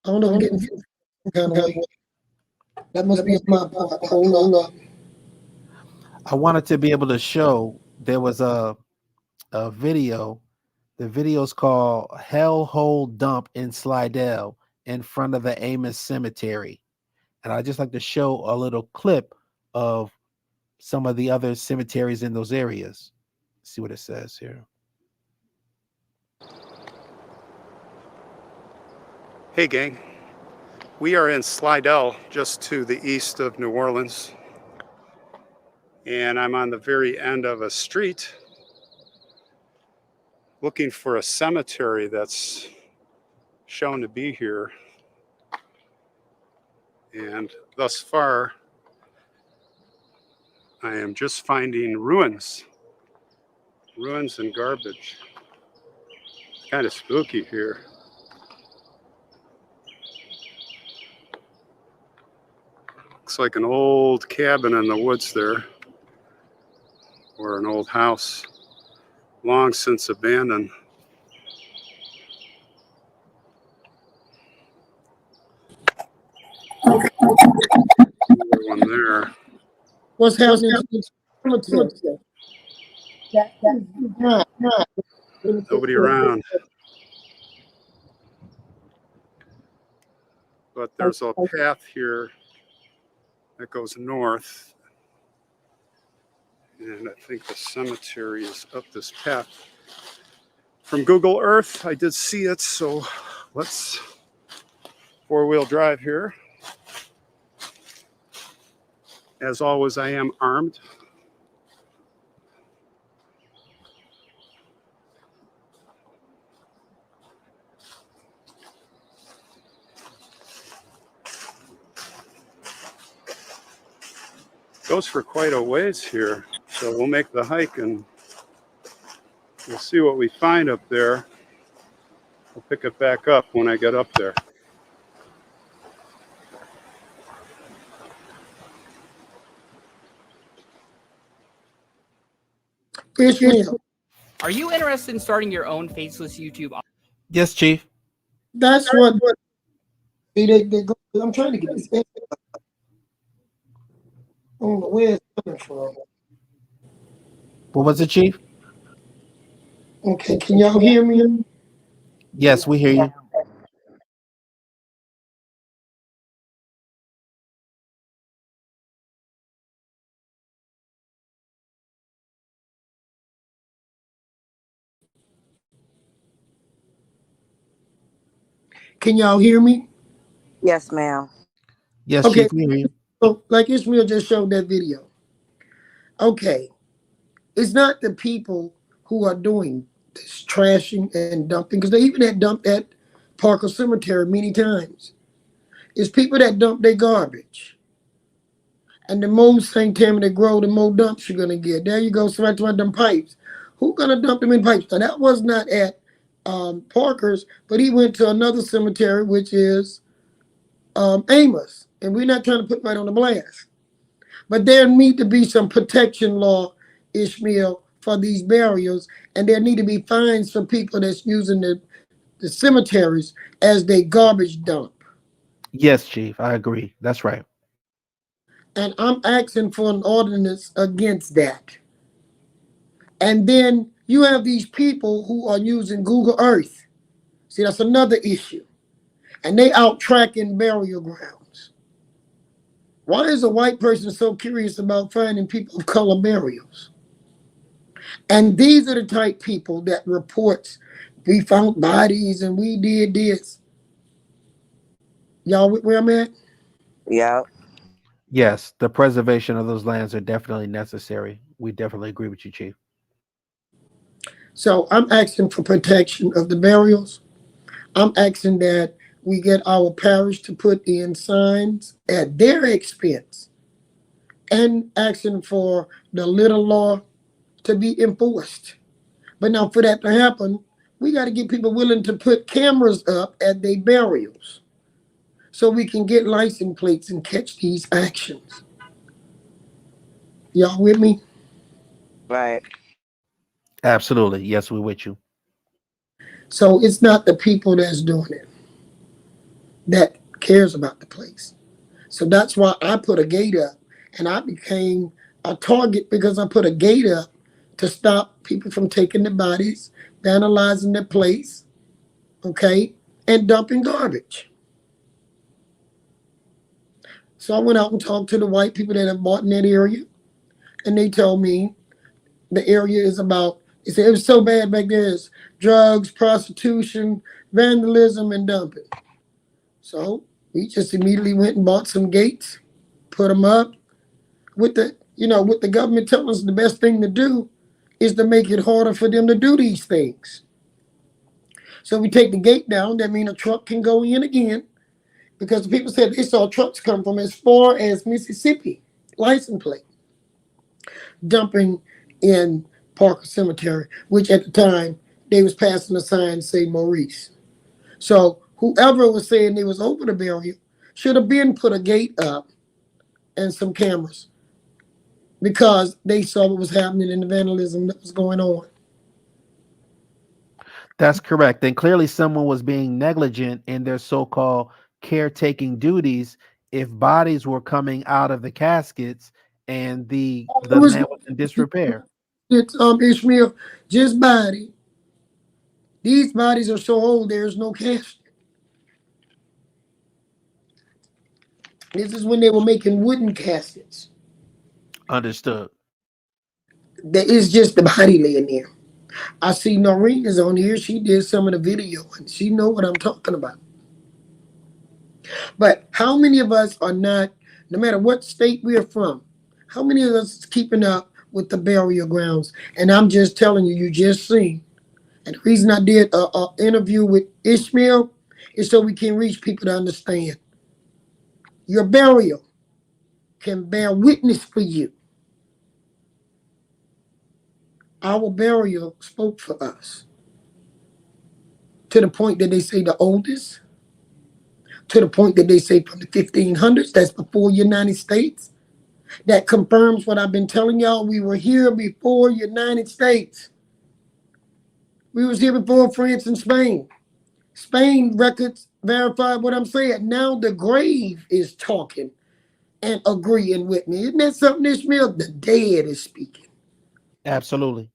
I don't know if I'm getting some kind of way. That must be my part. Hold up. I wanted to be able to show there was a video. The video's called Hellhole Dump in Slidell in front of the Amos Cemetery. And I just like to show a little clip of some of the other cemeteries in those areas. See what it says here. Hey gang, we are in Slidell, just to the east of New Orleans. And I'm on the very end of a street looking for a cemetery that's shown to be here. And thus far, I am just finding ruins and garbage. It's kind of spooky here. Looks like an old cabin in the woods there, or an old house, long since abandoned. One there. What's happening to the cemetery? Nobody around. But there's a path here that goes north. And I think the cemetery is up this path. From Google Earth, I did see it, so let's four-wheel drive here. As always, I am armed. Goes for quite a ways here, so we'll make the hike and we'll see what we find up there. I'll pick it back up when I get up there. Ishmael, Are you interested in starting your own faceless YouTube? Yes, Chief. that's what they go. I'm trying to get this. I don't know where it's coming from. What was it, Chief? Okay, can y'all hear me? Yes, we hear you. Can y'all hear me? Yes, ma'am. Yes, Okay. Chief, we hear you. So, like Ishmael just showed that video. Okay, it's not the people who are doing this trashing and dumping, because they even had dumped at Parker Cemetery many times. It's people that dump their garbage. And the more St. Tammy they grow, the more dumps you're gonna get. There you go, so right to them pipes. Who gonna dump them in pipes? Now that was not at Parker's, but he went to another cemetery, which is Amos. And we're not trying to put right on the blast. But there need to be some protection law, Ishmael, for these burials, and there need to be fines for people that's using the cemeteries as they garbage dump. Yes, Chief, I agree. That's right. And I'm asking for an ordinance against that. And then you have these people who are using Google Earth. See, that's another issue. And they out tracking burial grounds. Why is a white person so curious about finding people of color burials? And these are the type people that reports we found bodies and we did this. Y'all where I'm at? Yep. Yes, the preservation of those lands are definitely necessary. We definitely agree with you, Chief. So I'm asking for protection of the burials. I'm asking that we get our parish to put in signs at their expense, and asking for the little law to be enforced. But now for that to happen, we got to get people willing to put cameras up at their burials so we can get license plates and catch these actions. Y'all with me? Right. Absolutely. Yes, we're with you. So it's not the people that's doing it that cares about the place. So that's why I put a gate up, and I became a target because I put a gate up to stop people from taking the bodies, vandalizing the place, okay, and dumping garbage. So I went out and talked to the white people that have bought in that area, and they told me the area is about, they said it was so bad back there, it's drugs, prostitution, vandalism, and dumping. So we just immediately went and bought some gates, put them up, with the government telling us the best thing to do is to make it harder for them to do these things. So we take the gate down. That means a truck can go in again because the people said they saw trucks come from as far as Mississippi, license plate, dumping in Parker Cemetery, which at the time they was passing a sign say Maurice. So whoever was saying they was over the burial should have been put a gate up and some cameras because they saw what was happening in the vandalism that was going on. That's correct. And clearly someone was being negligent in their so-called caretaking duties if bodies were coming out of the caskets and It the was man was in disrepair. it's Ishmael, just body. These bodies are so old there's no casket. This is when they were making wooden caskets. Understood. There is just the body laying there. I see Noreen is on here. She did some of the video and she know what I'm talking about. But how many of us are not, no matter what state we are from, how many of us is keeping up with the burial grounds? And I'm just telling you, you just seen. And the reason I did a interview with Ishmael is so we can reach people to understand. Your burial can bear witness for you. Our burial spoke for us to the point that they say the oldest, to the point that they say from the 1500s, that's before United States. That confirms what I've been telling y'all. We were here before United States. We was here before France and Spain. Spain records verify what I'm saying. Now the grave is talking and agreeing with me. Isn't that something, Ishmael? The dead is speaking. Absolutely.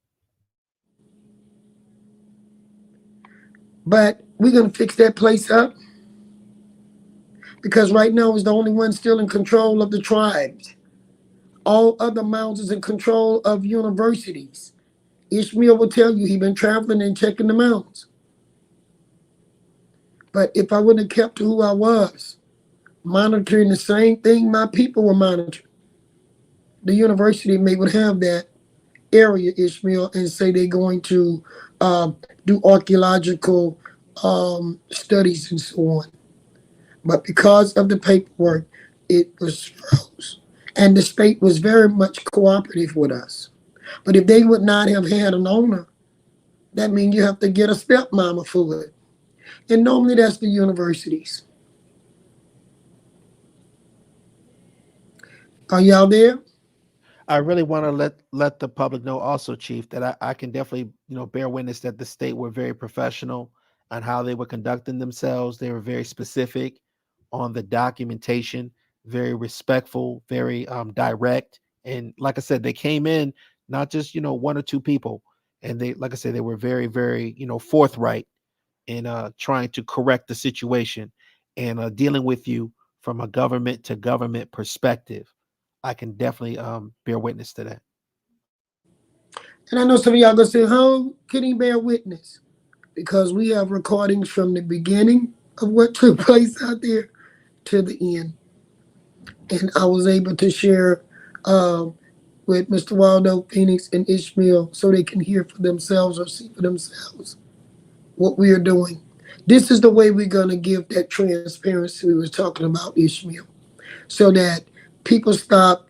But we're going to fix that place up because right now is the only one still in control of the tribes. All other mountains in control of universities. Ishmael will tell you he been traveling and checking the mountains. But if I wouldn't have kept to who I was, monitoring the same thing my people were monitoring, the university may would have that area, Ishmael, and say they're going to do archaeological studies and so on. But because of the paperwork, it was froze. And the state was very much cooperative with us. But if they would not have had an owner, that means you have to get a stepmama for it. And normally that's the universities. Are y'all there? I really want to let the public know also, Chief, that I can definitely, bear witness that the state were very professional on how they were conducting themselves. They were very specific on the documentation, very respectful, very direct. And like I said, they came in not just, one or two people. And they, like I said, they were very, very, forthright in trying to correct the situation and dealing with you from a government to government perspective. I can definitely bear witness to that. And I know some of y'all gonna say, how can he bear witness? Because we have recordings from the beginning of what took place out there to the end. And I was able to share with Mr. Waldo, Phoenix, and Ishmael so they can hear for themselves or see for themselves what we are doing. This is the way we're going to give that transparency we was talking about, Ishmael, so that people stop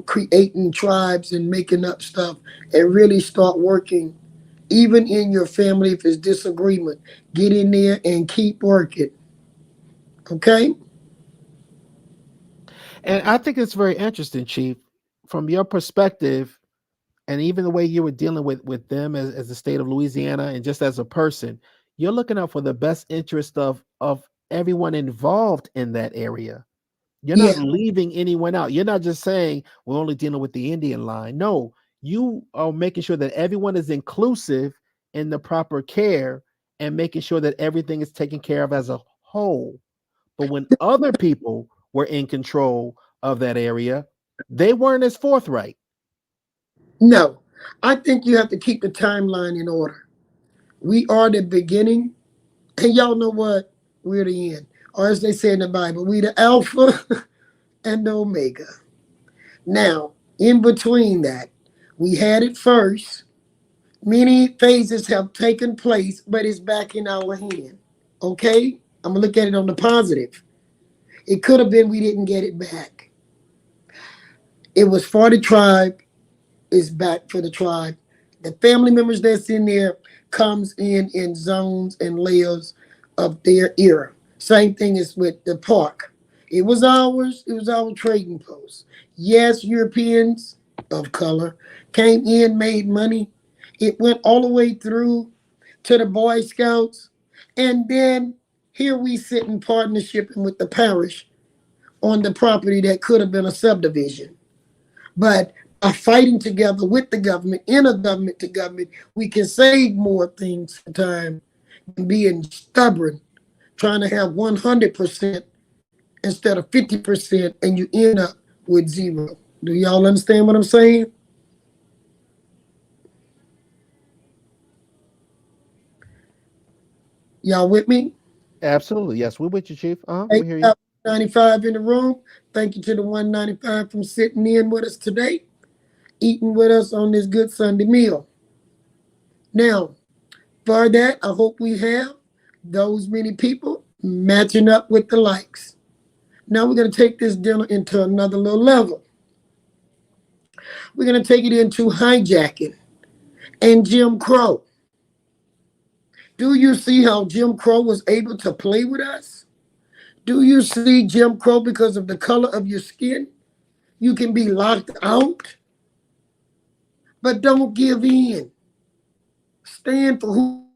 creating tribes and making up stuff and really start working. Even in your family, if it's disagreement, get in there and keep working. Okay? And I think it's very interesting, Chief, from your perspective, and even the way you were dealing with them as the state of Louisiana and just as a person, you're looking out for the best interest of everyone involved in that area. You're not Yeah. leaving anyone out. You're not just saying we're only dealing with the Indian line. No, you are making sure that everyone is inclusive in the proper care and making sure that everything is taken care of as a whole. But when other people were in control of that area, they weren't as forthright. No. I think you have to keep the timeline in order. We are the beginning, and y'all know what? We're the end. Or as they say in the Bible, we the Alpha and the Omega. Now, in between that, we had it first, Many phases have taken place, but it's back in our hand. Okay? I'm going to look at it on the positive. It could have been we didn't get it back. It was for the tribe, it's back for the tribe. The family members that's in there comes in zones and layers of their era. Same thing as with the park. It was ours. It was our trading post. Yes, Europeans of color came in, made money. It went all the way through to the Boy Scouts, and then here we sit in partnership with the parish on the property that could have been a subdivision. But by fighting together with the government, in a government to government, we can save more things sometimes than being stubborn, trying to have 100% instead of 50%, and you end up with zero. Do y'all understand what I'm saying? Y'all with me? Absolutely. Yes, we're with you, Chief. Hey, We hear you. got 95 in the room. Thank you to the 195 from sitting in with us today, eating with us on this good Sunday meal. Now, for that, I hope we have those many people matching up with the likes. Now we're going to take this dinner into another little level. We're going to take it into hijacking and Jim Crow. Do you see how Jim Crow was able to play with us? Do you see Jim Crow because of the color of your skin? You can be locked out, but don't give in. Stand for who you are.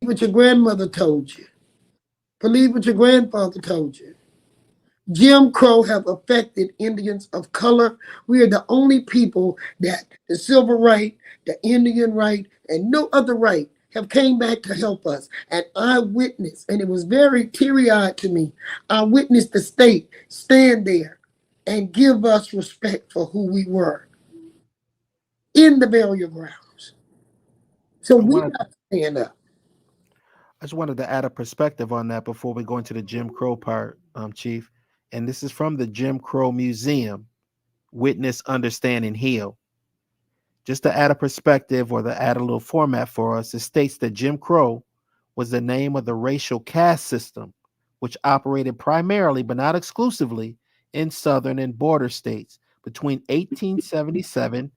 Believe what your grandmother told you. Believe what your grandfather told you. Jim Crow have affected Indians of color. We are the only people that the civil right, the Indian right, and no other right have came back to help us. And I witnessed, and it was very teary-eyed to me, I witnessed the state stand there and give us respect for who we were in the burial grounds. So I we wanted got to stand up. I just wanted to add a perspective on that before we go into the Jim Crow part, Chief. And this is from the Jim Crow Museum, Witness, Understand, and Heal. Just to add a perspective or to add a little format for us, it states that Jim Crow was the name of the racial caste system, which operated primarily, but not exclusively, in southern and border states between 1877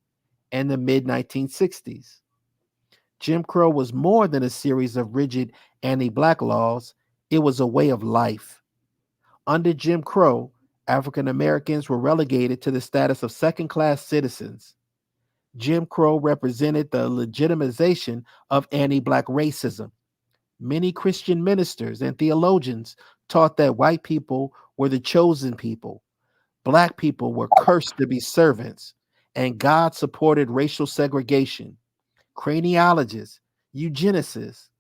and the mid 1960s. Jim Crow was more than a series of rigid anti black laws, it was a way of life. Under Jim Crow, African Americans were relegated to the status of second class citizens. Jim Crow represented the legitimization of anti black racism. Many Christian ministers and theologians taught that white people were the chosen people, black people were cursed to be servants, and God supported racial segregation. Craniologists, eugenicists,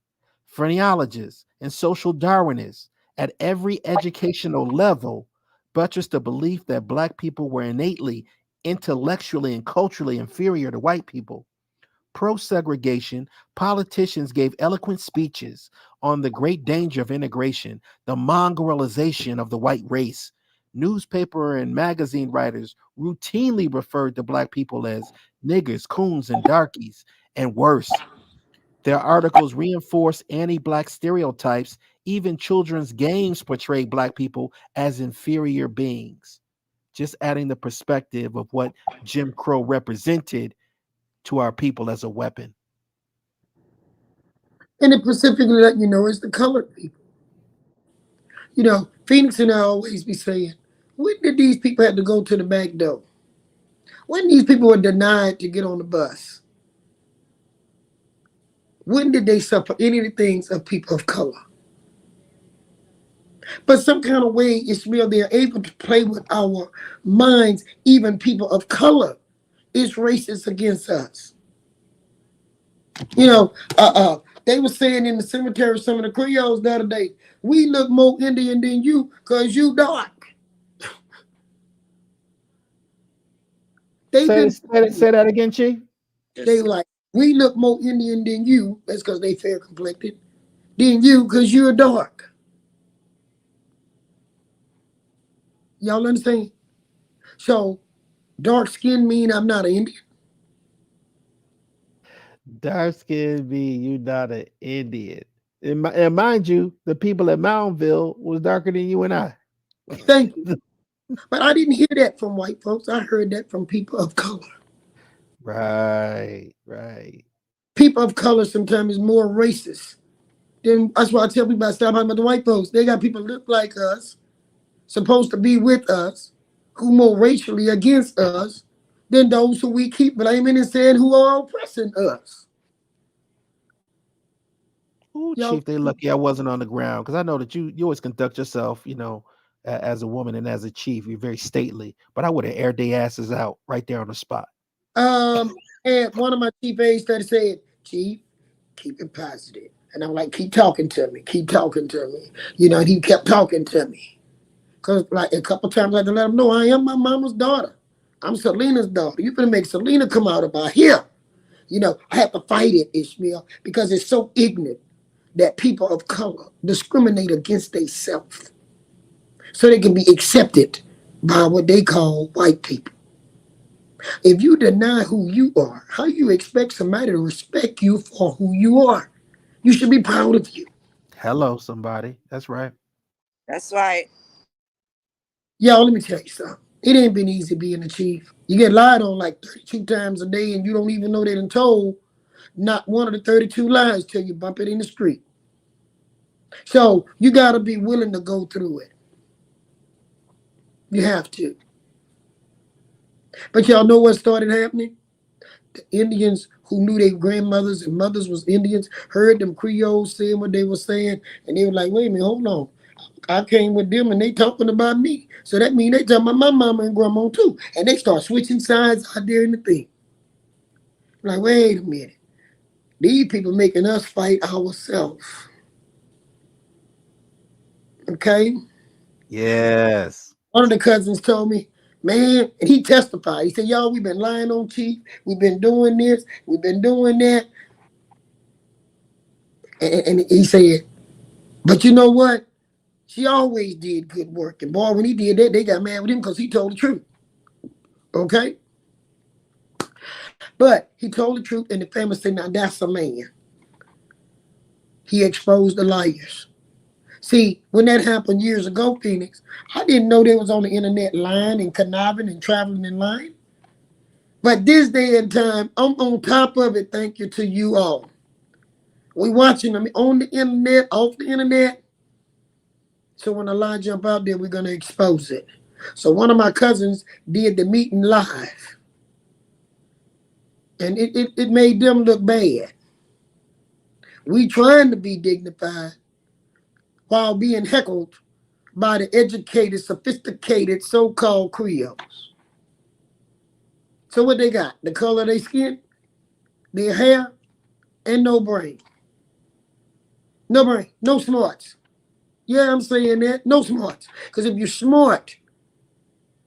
phrenologists, and social Darwinists at every educational level buttressed the belief that black people were innately, intellectually, and culturally inferior to white people. Pro segregation, politicians gave eloquent speeches on the great danger of integration, the mongrelization of the white race. Newspaper and magazine writers routinely referred to black people as niggers, coons, and darkies, and worse. Their articles reinforced anti black stereotypes. Even children's games portrayed black people as inferior beings. Just adding the perspective of what Jim Crow represented to our people as a weapon. And it specifically let you know it's the colored people. Phoenix and I always be saying, when did these people have to go to the back door? When these people were denied to get on the bus? When did they suffer any of the things of people of color? But some kind of way, Ishmael, they're able to play with our minds, even people of color is racist against us. You know, they were saying in the cemetery, some of the Creoles the other day, we look more Indian than you because you dark. They've been, Say that again, Chief. they were like, we look more Indian than you. That's because they fair complected than you because you're dark. Y'all understand? So dark skin mean I'm not an Indian. Dark skinned me, you not an Indian. And mind you, the people at Moundville was darker than you and I. Thank you. But I didn't hear that from white folks. I heard that from people of color. Right, right. People of color sometimes is more racist. Then that's why I tell people I stop talking about the white folks. They got people look like us, supposed to be with us, who more racially against us than those who we keep blaming and saying who are oppressing us. Ooh, Y'all, Chief, they lucky I wasn't on the ground because I know that you always conduct yourself, as a woman and as a chief. You're very stately, but I would have aired their asses out right there on the spot. and one of my chief aides started saying, Chief, keep it positive. And I'm like, keep talking to me, keep talking to me. And he kept talking to me. Because like a couple times I had to let him know I am my mama's daughter. I'm Selena's daughter. You finna make Selena come out about here. I have to fight it, Ishmael, because it's so ignorant that people of color discriminate against themselves so they can be accepted by what they call white people. If you deny who you are, how you expect somebody to respect you for who you are? You should be proud of you. Hello, somebody. That's right. That's right. Y'all, let me tell you something. It ain't been easy being a chief. You get lied on like 32 times a day and you don't even know they done told not one of the 32 lies till you bump it in the street. So you got to be willing to go through it. You have to. But y'all know what started happening? The Indians who knew their grandmothers and mothers was Indians heard them Creoles saying what they were saying, and they were like, wait a minute, hold on. I came with them and they talking about me. So that means they talking about my mama and grandma too. And they start switching sides out there in the thing. Like, wait a minute. These people making us fight ourselves. Okay? Yes. One of the cousins told me, man, and he testified. He said, y'all, we've been lying on Chief. We've been doing this. We've been doing that. And he said, but you know what? She always did good work. And boy, when he did that, they got mad with him because he told the truth. Okay? But he told the truth, and the family said, now that's a man. He exposed the liars. See, when that happened years ago, Phoenix, I didn't know they was on the internet lying and conniving and traveling in line. But this day and time, I'm on top of it, thank you to you all. We watching them on the internet, off the internet. So when the lie jump out there, we're going to expose it. So one of my cousins did the meeting live. And it made them look bad. We trying to be dignified while being heckled by the educated, sophisticated so-called Creoles. So what they got? The color of their skin, their hair, and no brain. No brain, no smarts. Yeah, I'm saying that. No smarts. Because if you're smart,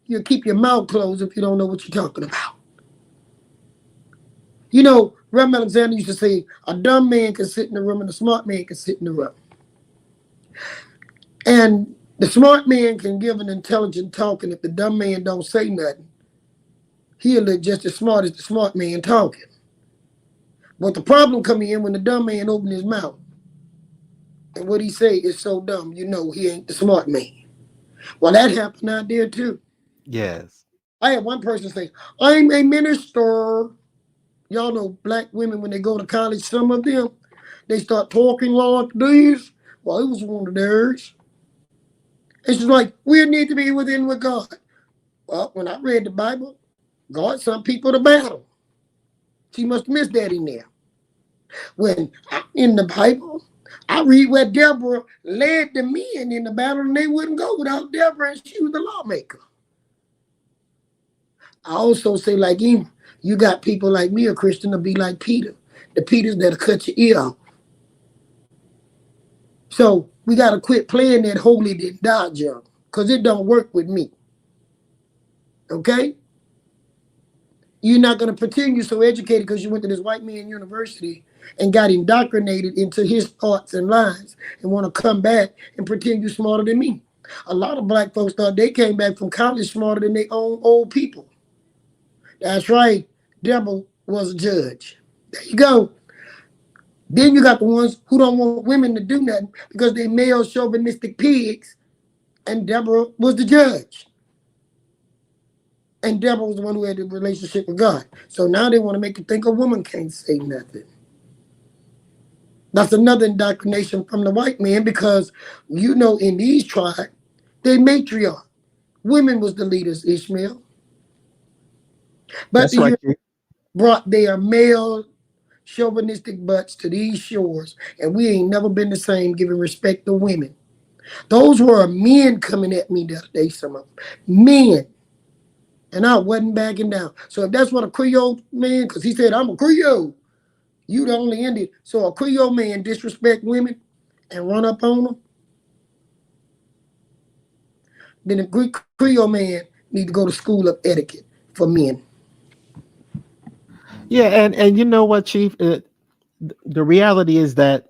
you'll keep your mouth closed if you don't know what you're talking about. Reverend Alexander used to say, a dumb man can sit in the room and a smart man can sit in the room. And the smart man can give an intelligent talk, and if the dumb man don't say nothing, he'll look just as smart as the smart man talking. But the problem come in when the dumb man open his mouth. And what he say is so dumb, he ain't the smart man. Well, that happened out there too. Yes. I had one person say, I'm a minister. Y'all know black women, when they go to college, some of them, they start talking like this. Well, it was one of theirs. It's just like, we need to be within with God. Well, when I read the Bible, God sent people to battle. She must have missed that in there. When in the Bible, I read where Deborah led the men in the battle and they wouldn't go without Deborah, and she was the lawmaker. I also say, like him, you got people like me, a Christian, to be like Peter. The Peters that'll cut your ear off. So we got to quit playing that holy did die junk because it don't work with me. Okay? You're not going to pretend you're so educated because you went to this white man university and got indoctrinated into his thoughts and lies and want to come back and pretend you're smarter than me. A lot of black folks thought they came back from college smarter than their own old people. That's right. Deborah was a judge. There you go. Then you got the ones who don't want women to do nothing because they male chauvinistic pigs, and Deborah was the judge. And Deborah was the one who had the relationship with God. So now they want to make you think a woman can't say nothing. That's another indoctrination from the white man because, in these tribes, they matriarch. Women was the leaders, Ishmael. But That's the right. Europeans brought their male chauvinistic butts to these shores, and we ain't never been the same giving respect to women. Those were men coming at me the other day, some of them. Men. And I wasn't backing down. So if that's what a Creole man, because he said, I'm a Creole, you the only Indian. So a Creole man disrespect women and run up on them, then a Greek Creole man need to go to school of etiquette for men. Yeah, and you know what, Chief? The reality is that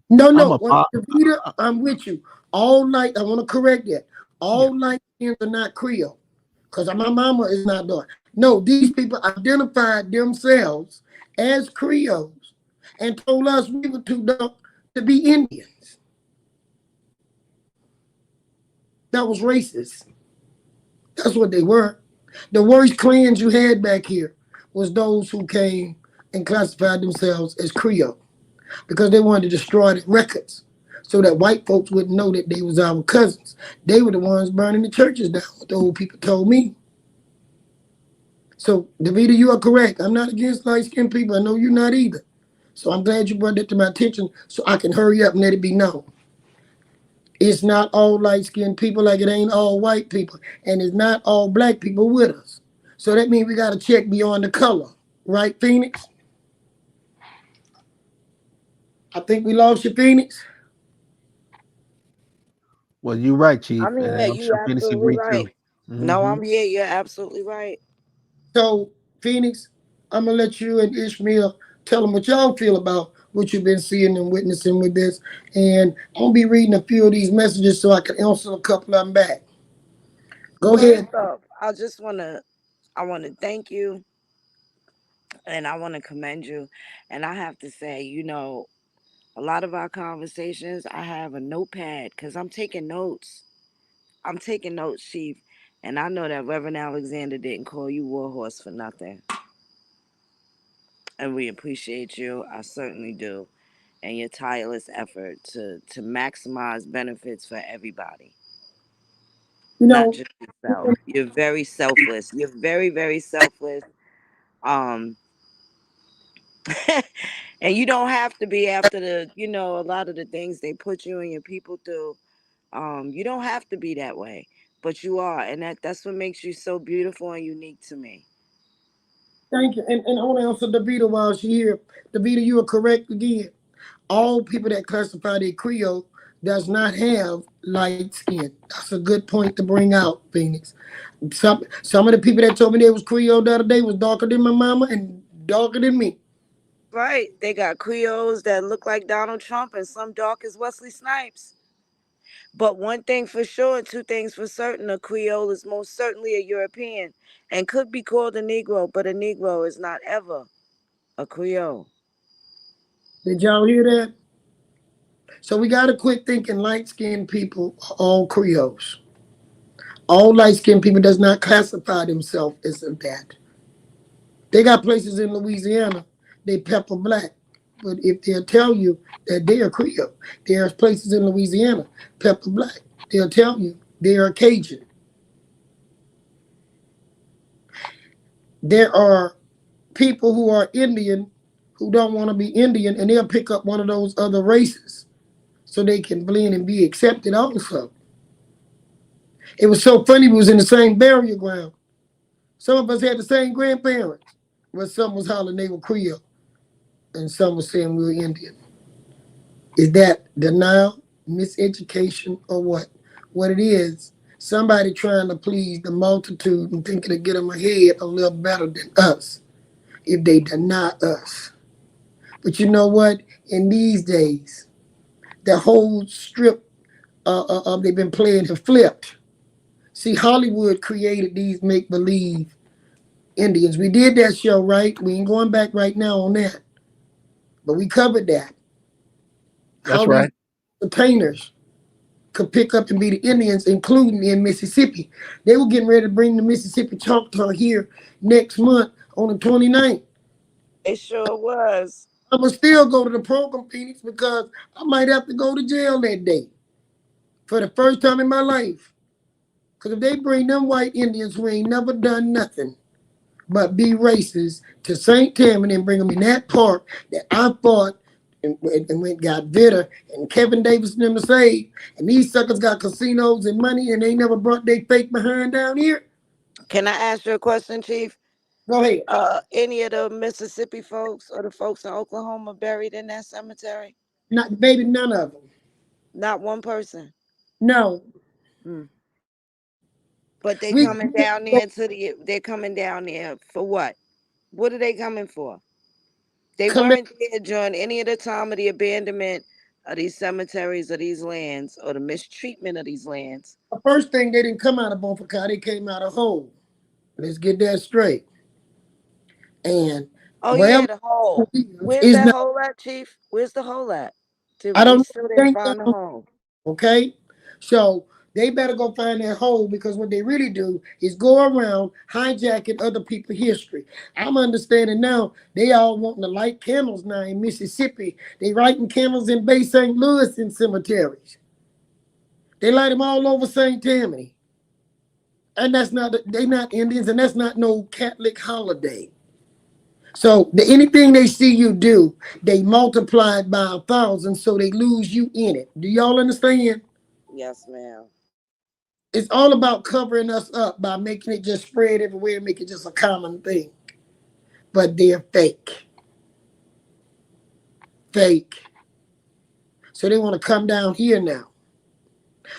No, I'm no. a Well, fa- Davida, I'm with you. All light, I want to correct that. yeah. All light skins are not Creole. Because my mama is not dark. No, these people identified themselves as Creoles and told us we were too dark to be Indians. That was racist. That's what they were. The worst clans you had back here was those who came and classified themselves as Creole because they wanted to destroy the records so that white folks wouldn't know that they was our cousins. They were the ones burning the churches down, what the old people told me. So, Davida, you are correct. I'm not against light-skinned people. I know you're not either. So I'm glad you brought that to my attention so I can hurry up and let it be known. It's not all light-skinned people like it ain't all white people. And it's not all black people with us. So that means we got to check beyond the color. Right, Phoenix? I think we lost you, Phoenix. Well, you're right, Chief, I'm and here. I'm You sure Phoenix absolutely agreed right. too. No, Hmm. I'm here. You're absolutely right. So, Phoenix, I'm going to let you and Ishmael tell them what y'all feel about what you've been seeing and witnessing with this. And I'm going to be reading a few of these messages so I can answer a couple of them back. Go ahead. First off, I want to thank you and I want to commend you. And I have to say, a lot of our conversations, I have a notepad because I'm taking notes. I'm taking notes, Chief. And I know that Reverend Alexander didn't call you Warhorse for nothing. And we appreciate you. I certainly do. And your tireless effort to maximize benefits for everybody, You not know, just yourself. You're very selfless. You're very, very selfless. Um, and you don't have to be after a lot of the things they put you and your people through. You don't have to be that way, but you are, and that's what makes you so beautiful and unique to me. thank you. And I want to answer Davida while she's here. Davida, you are correct again. All people that classify their Creole does not have light skin. That's a good point to bring out, Phoenix. Some of the people that told me they was Creole the other day was darker than my mama and darker than me. Right? They got Creoles that look like Donald Trump, and some dark as Wesley Snipes. But one thing for sure, two things for certain: a Creole is most certainly a European, and could be called a Negro, but a Negro is not ever a Creole. Did y'all hear that? So we got to quit thinking light skinned people are all Creoles. All light skinned people does not classify themselves as that. They got places in Louisiana, they pepper black. But if they'll tell you that they are Creole, there's places in Louisiana, pepper black. They'll tell you they are Cajun. There are people who are Indian who don't want to be Indian and they'll pick up one of those other races so they can blend and be accepted also. It was so funny, we was in the same burial ground. Some of us had the same grandparents, but some was hollering they were Creole and some was saying we were Indian. Is that denial, miseducation, or what? What it is, somebody trying to please the multitude and thinking to get them ahead a little better than us if they deny us. But you know what? In these days, the whole strip they've been playing have flipped. See, Hollywood created these make believe Indians. We did that show, right? We ain't going back right now on that, but we covered that. That's How these right. entertainers could pick up and be the Indians, including in Mississippi. They were getting ready to bring the Mississippi Choctaw here next month on the 29th. It sure was. I'm going to still go to the program, Phoenix, because I might have to go to jail that day for the first time in my life. Because if they bring them white Indians who ain't never done nothing but be racist to St. Tammany and bring them in that park that I fought and went got Vitter and Kevin Davis and them to save, and these suckers got casinos and money and they never brought their fake behind down here. Can I ask you a question, Chief? Go ahead. Any of the Mississippi folks or the folks in Oklahoma buried in that cemetery? Not baby, none of them. Not one person. No. Hmm. But they We coming down there they're coming down there for what? What are they coming for? They come back. weren't there during any of the time of the abandonment of these cemeteries or these lands or the mistreatment of these lands. The first thing, they didn't come out of Bonfaka, they came out of Hole. Let's get that straight. And Oh yeah, wherever the hole. Where's is that not, hole at, Chief? Where's the hole at? I We don't still didn't think find the that. hole. Okay? So they better go find that hole, because what they really do is go around hijacking other people's history. I'm understanding now they all wanting to light candles now in Mississippi. They lighting candles in Bay St. Louis in cemeteries. They light them all over St. Tammany. And that's not, they not Indians, and that's not no Catholic holiday. So anything they see you do, they multiply it by 1,000, so they lose you in it. Do y'all understand? Yes, ma'am. It's all about covering us up by making it just spread everywhere and make it just a common thing. But they're fake. Fake. So they want to come down here now.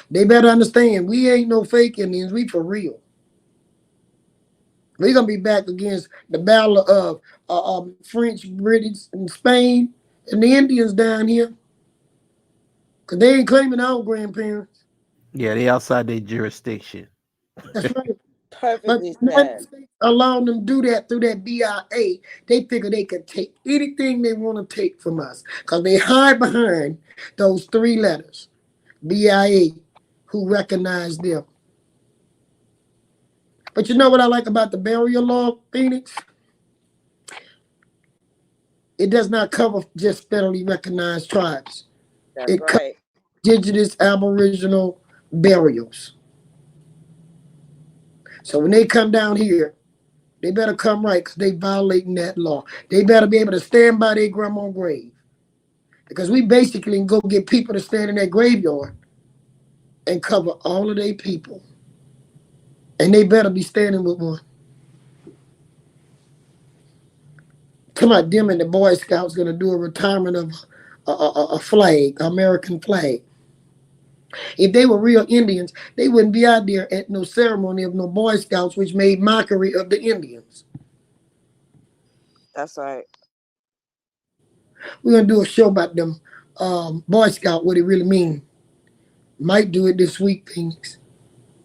They better understand we ain't no fake Indians. We for real. We're gonna be back against the battle of French, British, and Spain, and the Indians down here, because they ain't claiming our grandparents. Yeah, they outside their jurisdiction. That's right. But Perfectly the United said. States allowing them to do that through that BIA, they figure they could take anything they want to take from us, because they hide behind those three letters, BIA, who recognize them. But you know what I like about the burial law, Phoenix? It does not cover just federally recognized tribes. That's It covers right. indigenous aboriginal burials. So when they come down here, they better come right, because they violating that law. They better be able to stand by their grandma's grave. Because we basically can go get people to stand in that graveyard and cover all of their people. And they better be standing with one. Come out, them and the Boy Scouts going to do a retirement of a flag, American flag. If they were real Indians, they wouldn't be out there at no ceremony of no Boy Scouts, which made mockery of the Indians. That's right. We're going to do a show about them Boy Scout, what it really mean. Might do it this week, Phoenix.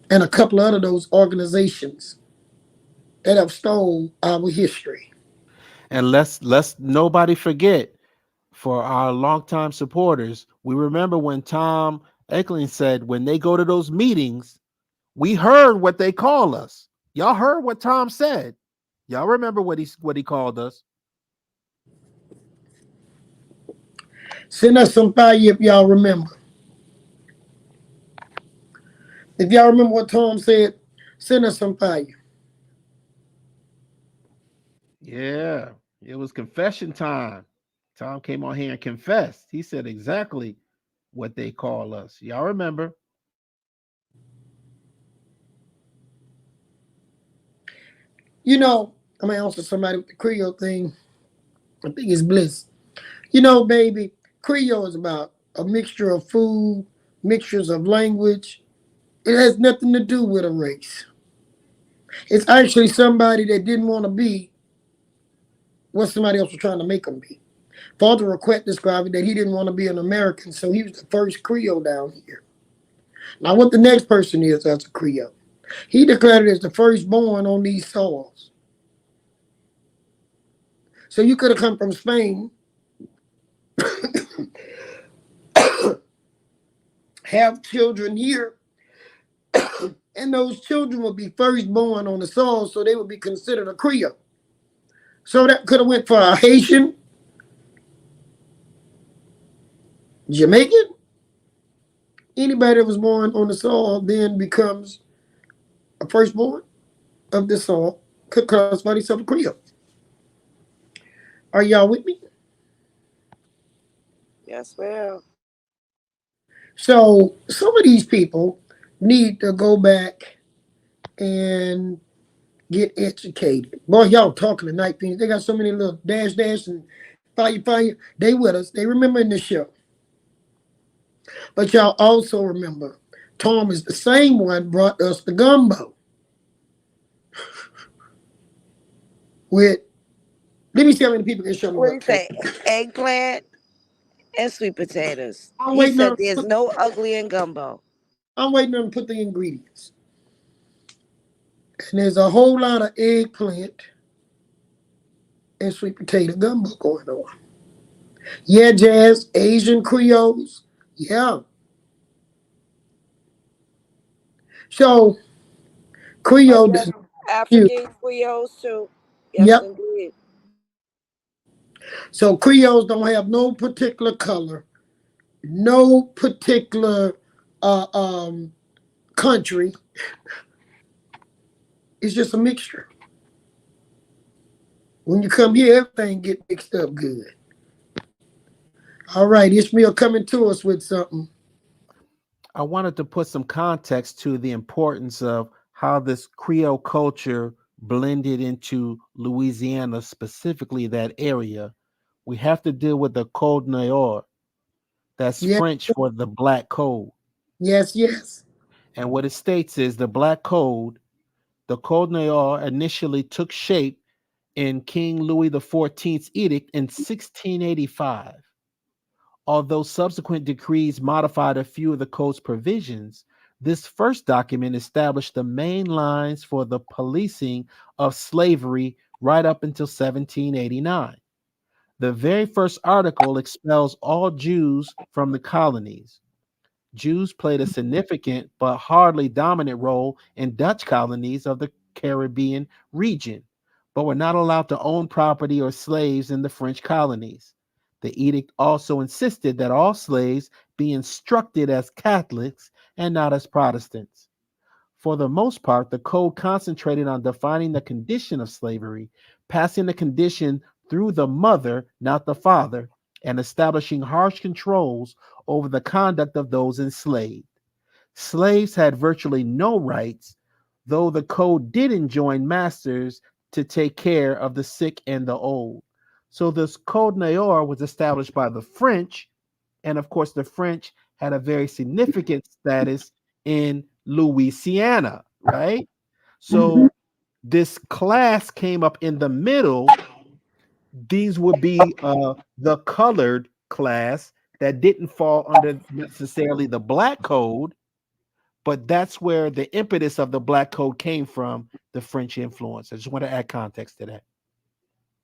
And a couple of other those organizations that have stole our history. And let's nobody forget, for our longtime supporters, we remember when Tom Eckling said when they go to those meetings, we heard what they call us. Y'all heard what Tom said. Y'all remember what he called us. Send us some fire if y'all remember. If y'all remember what Tom said, send us some fire. Yeah, it was confession time. Tom came on here and confessed. He said exactly what they call us. Y'all remember? You know, I mean, also somebody with the Creole thing. I think it's Bliss. You know, baby, Creole is about a mixture of food, mixtures of language. It has nothing to do with a race. It's actually somebody that didn't want to be what somebody else was trying to make them be. Father Roquette described it that he didn't want to be an American, so he was the first Creole down here. Now, what the next person is as a Creole, he declared it as the firstborn on these soils. So you could have come from Spain, have children here, and those children would be firstborn on the soil, so they would be considered a Creole. So that could have went for a Haitian, Jamaican. Anybody that was born on the soil then becomes a firstborn of the soil, could classify themselves a Creole. Are y'all with me? Yes, ma'am. So some of these people need to go back and get educated. Boy, y'all talking tonight, things. They got so many little dash and fire. They with us. They remember in the show. But y'all also remember, Tom is the same one brought us the gumbo with. Let me see how many people can show me What do what you cake. say? Eggplant and sweet potatoes. I'm He waiting said on. there's no ugly in gumbo. I'm waiting on to put the ingredients. And there's a whole lot of eggplant and sweet potato gumbo going on. Yeah, Jazz, Asian Creoles. Yeah. So Oh Creole yeah, does you. African Creoles too. Yes, Yep. indeed. So Creoles don't have no particular color, no particular uh, um, country. It's just a mixture. When you come here, everything get mixed up good. All right, Ishmael coming to us with something. I wanted to put some context to the importance of how this Creole culture blended into Louisiana, specifically that area. We have to deal with the Code Noir. That's Yes, French for the Black Code. yes. And what it states is the Code Noir initially took shape in King Louis XIV's edict in 1685. Although subsequent decrees modified a few of the code's provisions, this first document established the main lines for the policing of slavery right up until 1789. The very first article expels all Jews from the colonies. Jews played a significant but hardly dominant role in Dutch colonies of the Caribbean region, but were not allowed to own property or slaves in the French colonies. The edict also insisted that all slaves be instructed as Catholics and not as Protestants. For the most part, the code concentrated on defining the condition of slavery, passing the condition through the mother, not the father, and establishing harsh controls over the conduct of those enslaved. Slaves had virtually no rights, though the code did enjoin masters to take care of the sick and the old. So this Code Noir was established by the French, and of course, the French had a very significant status in Louisiana, right? Mm-hmm. So this class came up in the middle. These would be the colored class that didn't fall under necessarily the black code, but that's where the impetus of the black code came from, the French influence. I just want to add context to that.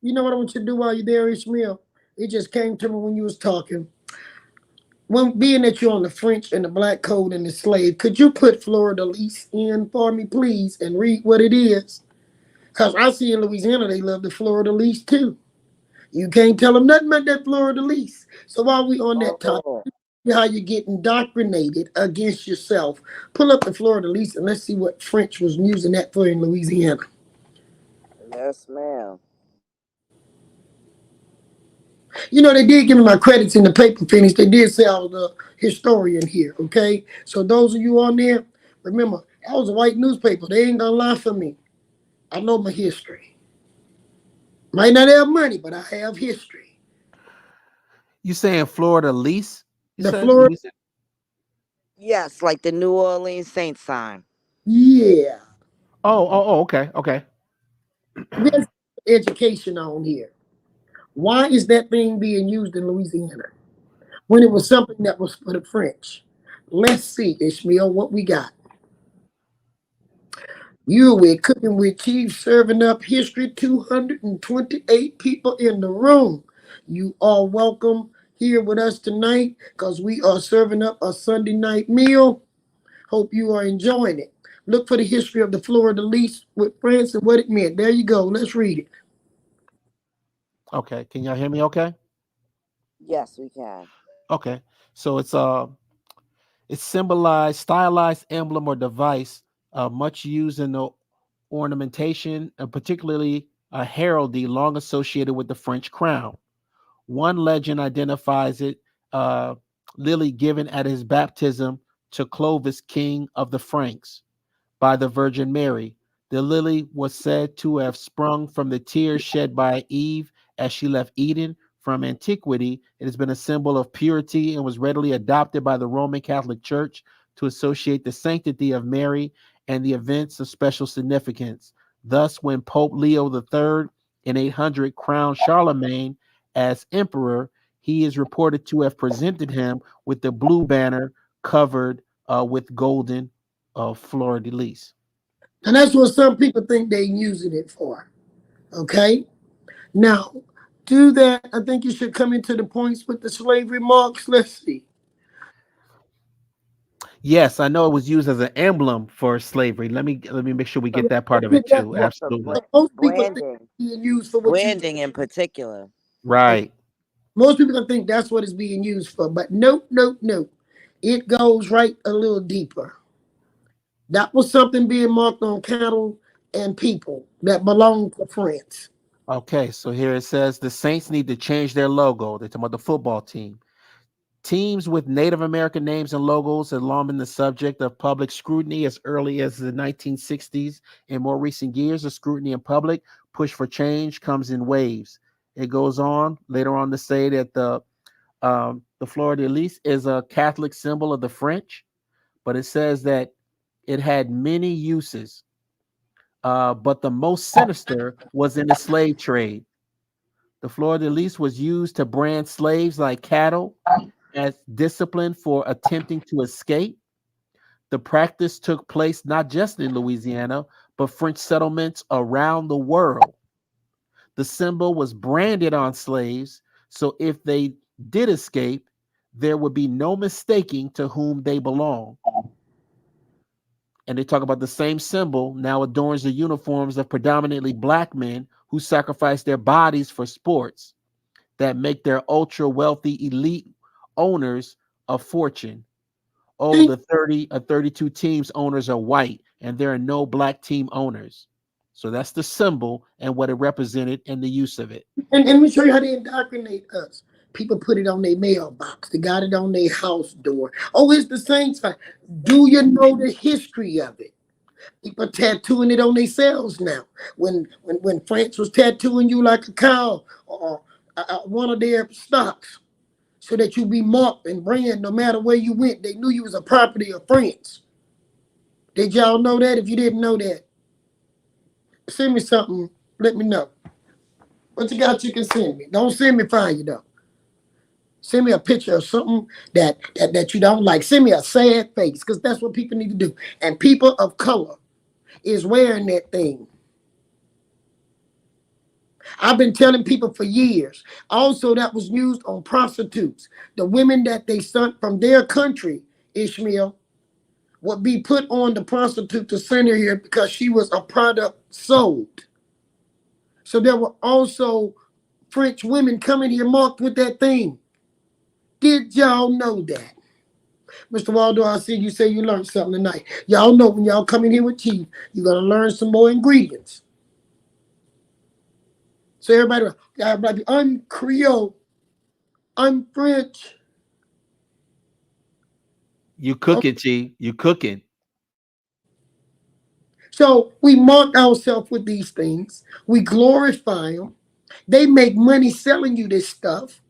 You know what I want you to do while you're there, Ishmael? It just came to me when you was talking. When being that you're on the French and the black code and the slave, could you put Florida lease in for me, please, and read what it is? Because I see in Louisiana they love the Florida lease too. You can't tell them nothing about that Florida lease. So while we on that topic, Oh, how you get indoctrinated against yourself, pull up the Florida lease and let's see what French was using that for in Louisiana. yes, ma'am. You know, they did give me my credits in the paper finish. They did say I was a historian here, okay? So those of you on there, remember, that was a white newspaper. They ain't gonna lie for me. I know my history. Might not have money, but I have history. You saying Florida lease? You The said Florida, Louisiana? Yes, like the New Orleans Saints sign. yeah. Oh, okay. We have education on here. Why is that thing being used in Louisiana when it was something that was for the French? Let's see, Ishmael, what we got. You with Cooking with Chief, serving up history, 228 people in the room. You are welcome here with us tonight because we are serving up a Sunday night meal. Hope you are enjoying it. Look for the history of the Florida lease with France and what it meant. There you go. Let's read it. Okay, can y'all hear me? Okay. Yes, we can. Okay. So it's symbolized, stylized emblem or device, much used in the ornamentation, and particularly a heraldry long associated with the French crown. One legend identifies it, uh, lily given at his baptism to Clovis, king of the Franks, by the Virgin Mary. The lily was said to have sprung from the tears shed by Eve as she left Eden. From antiquity, it has been a symbol of purity and was readily adopted by the Roman Catholic Church to associate the sanctity of Mary and the events of special significance. Thus, when Pope Leo III in 800 crowned Charlemagne as emperor, he is reported to have presented him with the blue banner covered with golden fleur de lis. And that's what some people think they're using it for. Okay? Now, do that. I think you should come into the points with the slavery marks. Let's see. Yes, I know it was used as an emblem for slavery. Let me make sure we get that part of it too. Yeah, for Absolutely. Most people think branding, it's being used for what you branding in particular. Right. most people gonna think that's what it's being used for, but nope, nope, nope. It goes right a little deeper. That was something being marked on cattle and people that belonged to France. Okay, so here it says the Saints need to change their logo. They're talking about the football team. Teams with Native American names and logos have long been the subject of public scrutiny as early as the 1960s. In more recent years, the scrutiny in public push for change comes in waves. It goes on later on to say that the fleur de lis is a Catholic symbol of the French, but it says that it had many uses. But the most sinister was in the slave trade. The fleur de lis was used to brand slaves like cattle as discipline for attempting to escape. The practice took place not just in Louisiana, but French settlements around the world. The symbol was branded on slaves, so if they did escape, there would be no mistaking to whom they belong. And they talk about the same symbol now adorns the uniforms of predominantly black men who sacrifice their bodies for sports that make their ultra wealthy elite owners a fortune. Oh, And, the 30 or 32 teams owners are white and there are no black team owners. So that's the symbol and what it represented and the use of it. and let me show you how they indoctrinate us. People put it on their mailbox. They got it on their house door. Oh, it's the same time. Do you know the history of it? People tattooing it on themselves now. When France was tattooing you like a cow or one of their stocks, so that you be marked and brand no matter where you went. They knew you was a property of France. Did y'all know that? If you didn't know that, send me something. Let me know. What you got you can send me. Don't send me fire you though. Send me a picture of something that you don't like. Send me a sad face, because that's what people need to do. And people of color is wearing that thing. I've been telling people for years. Also, that was used on prostitutes. The women that they sent from their country, Ishmael, would be put on the prostitute to send her here because she was a product sold. So there were also French women coming here marked with that thing. Did y'all know that? Mr. Waldo, I see you say you learned something tonight. Y'all know when y'all come in here with Chief, you're going to learn some more ingredients. So everybody, I'm Creole, I'm French. You Oh, cooking, T. You cooking. so we mark ourselves with these things. We glorify them. They make money selling you this stuff.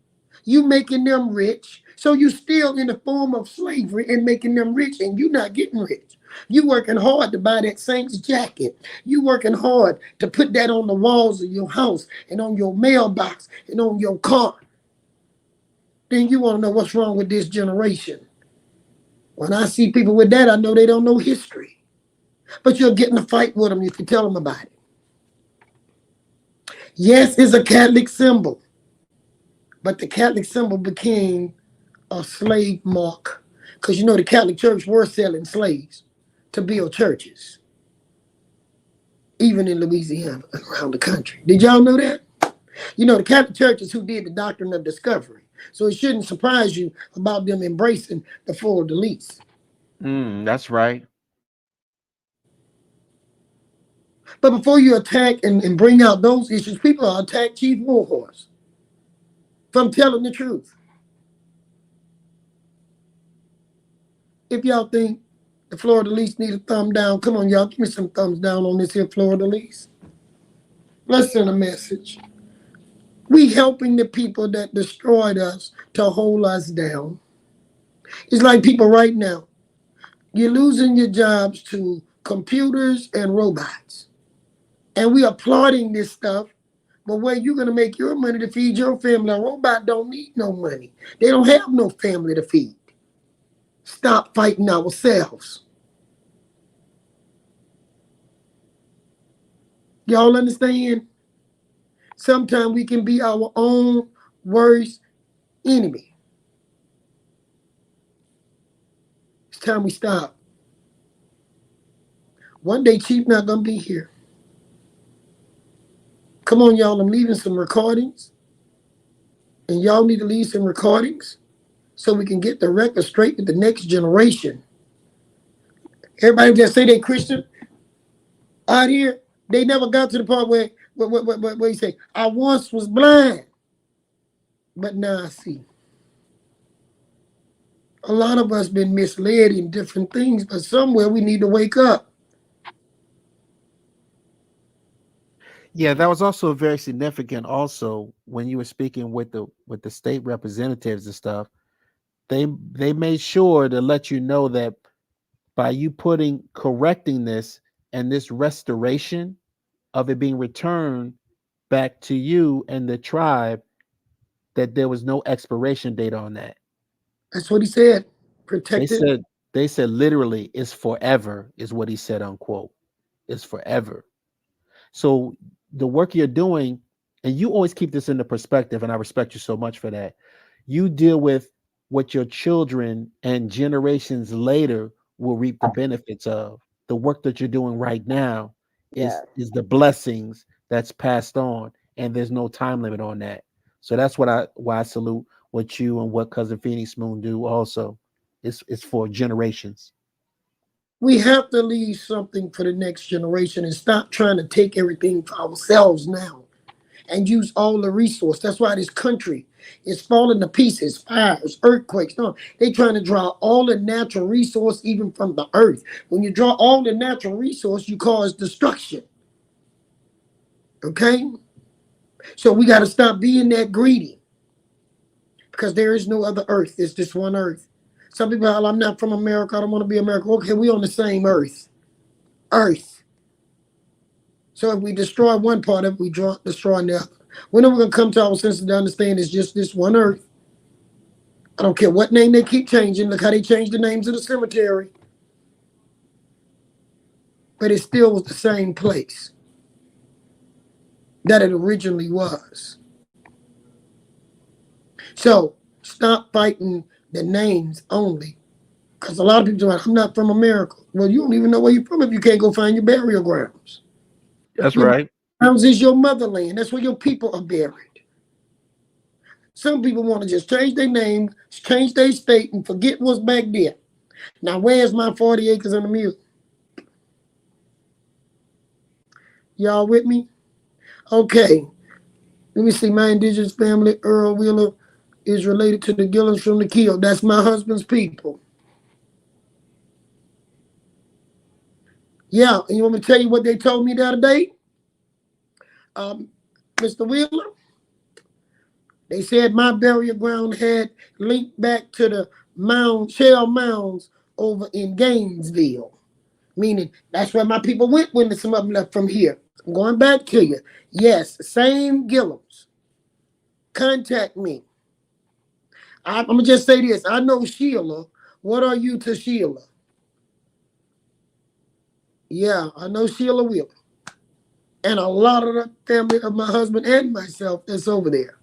You making them rich. So you still in the form of slavery and making them rich, and you not getting rich. You working hard to buy that Saints jacket. You working hard to put that on the walls of your house and on your mailbox and on your car. Then you want to know what's wrong with this generation. When I see people with that, I know they don't know history. But you'll get in a fight with them if you tell them about it. Yes, it's a Catholic symbol, but the Catholic symbol became a slave mark. Because you know the Catholic Church were selling slaves to build churches, even in Louisiana and around the country. Did y'all know that? You know, the Catholic Church is who did the doctrine of discovery. So it shouldn't surprise you about them embracing the fleur de lis. That's right. But before you attack and bring out those issues, people are attack Chief Warhorse from telling the truth. If y'all think the fleur de lis need a thumb down, come on, y'all, give me some thumbs down on this here fleur de lis. Let's send a message. We helping the people that destroyed us to hold us down. It's like people right now. You're losing your jobs to computers and robots. And we applauding this stuff. But where you gonna make your money to feed your family? A robot don't need no money. They don't have no family to feed. Stop fighting ourselves. Y'all understand? Sometimes we can be our own worst enemy. It's time we stop. One day Chief not gonna be here. Come on, y'all, I'm leaving some recordings. And y'all need to leave some recordings so we can get the record straight with the next generation. Everybody just say they Christian out here, they never got to the part where you say, I once was blind, but now I see. A lot of us been misled in different things, but somewhere we need to wake up. Yeah, that was also very significant. Also, when you were speaking with the state representatives and stuff, they made sure to let you know that by you correcting this and this restoration of it being returned back to you and the tribe, that there was no expiration date on that. That's what he said. They Protect it. said they said literally it's forever is what he said, unquote. It's forever. So the work you're doing, and you always keep this into perspective, and I respect you so much for that. You deal with what your children and generations later will reap the benefits of. The work that you're doing right now Yeah. is the blessings that's passed on, and there's no time limit on that. So that's why I salute what you and what Cousin Phoenix Moon do also. It's for generations. We have to leave something for the next generation and stop trying to take everything for ourselves now and use all the resource. That's why this country is falling to pieces, fires, earthquakes. No, they trying to draw all the natural resource even from the earth. When you draw all the natural resource, you cause destruction. Okay? So we got to stop being that greedy because there is no other earth. It's just one earth. Some people are, I'm not from America. I don't want to be America. Okay, we on the same earth. Earth. So if we destroy one part of it, we destroy the other. When are we going to come to our senses to understand it's just this one earth? I don't care what name they keep changing. Look how they changed the names of the cemetery. But it still was the same place that it originally was. So stop fighting the names only. Because a lot of people are like, I'm not from America. Well, you don't even know where you're from if you can't go find your burial grounds. That's Your right. grounds is your motherland. That's where your people are buried. Some people want to just change their name, change their state, and forget what's back there. Now, where's my 40 acres and a mule? Y'all with me? Okay. Let me see. My indigenous family, Earl Wheeler, is related to the Gillens from the Keel. That's my husband's people. Yeah, and you want me to tell you what they told me the other day? Mr. Wheeler, They said my burial ground had linked back to the shell mounds over in Gainesville, meaning that's where my people went when some of them left from here. I'm going back to you. Yes, same Gillums. Contact me. I'm going to just say this. I know Sheila. What are you to Sheila? Yeah, I know Sheila Wheeler. And a lot of the family of my husband and myself that's over there.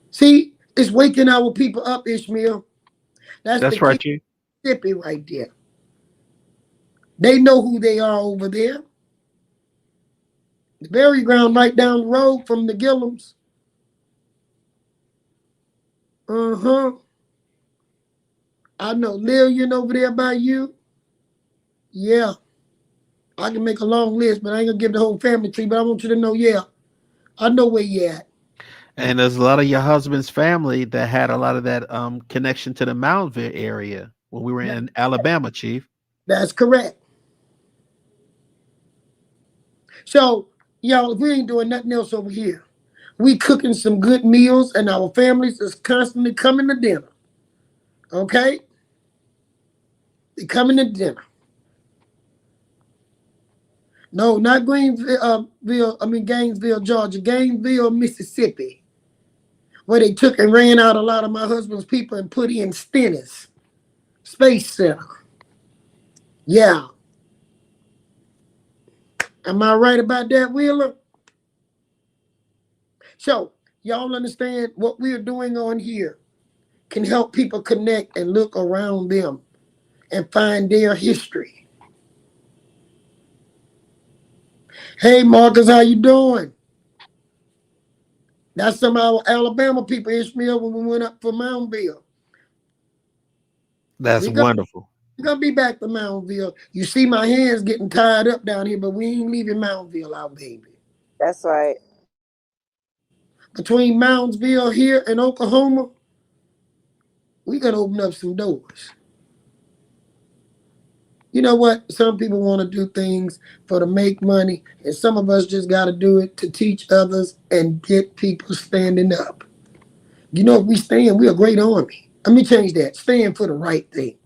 See, it's waking our people up, Ishmael. That's the That's right, key Chief. Mississippi right there. They know who they are over there. The burial ground right down the road from the Gillums. Uh-huh. I know Lillian over there by you. Yeah. I can make a long list, but I ain't gonna give the whole family tree. But I want you to know, yeah, I know where you at. And there's a lot of your husband's family that had a lot of that connection to the Moundsville area when we were in Alabama, Chief. That's correct. So, y'all, if we ain't doing nothing else over here, we cooking some good meals, and our families is constantly coming to dinner. Okay? They coming to dinner. No, not Gainesville, Georgia. Gainesville, Mississippi, where they took and ran out a lot of my husband's people and put in Stennis Space Center. Yeah. Am I right about that, Wheeler? So, y'all understand what we're doing on here can help people connect and look around them and find their history. Hey, Marcus, how you doing? That's some of our Alabama people, Ishmael, when we went up for Moundville. That's We're wonderful. gonna be back to Moundville. You see my hands getting tied up down here, but we ain't leaving Moundville out, baby. That's right. Between Moundsville here and Oklahoma, we gotta open up some doors. You know what? Some people want to do things for to make money, and some of us just got to do it to teach others and get people standing up. You know, if we stand, we're a great army. Let me change that. Stand for the right thing.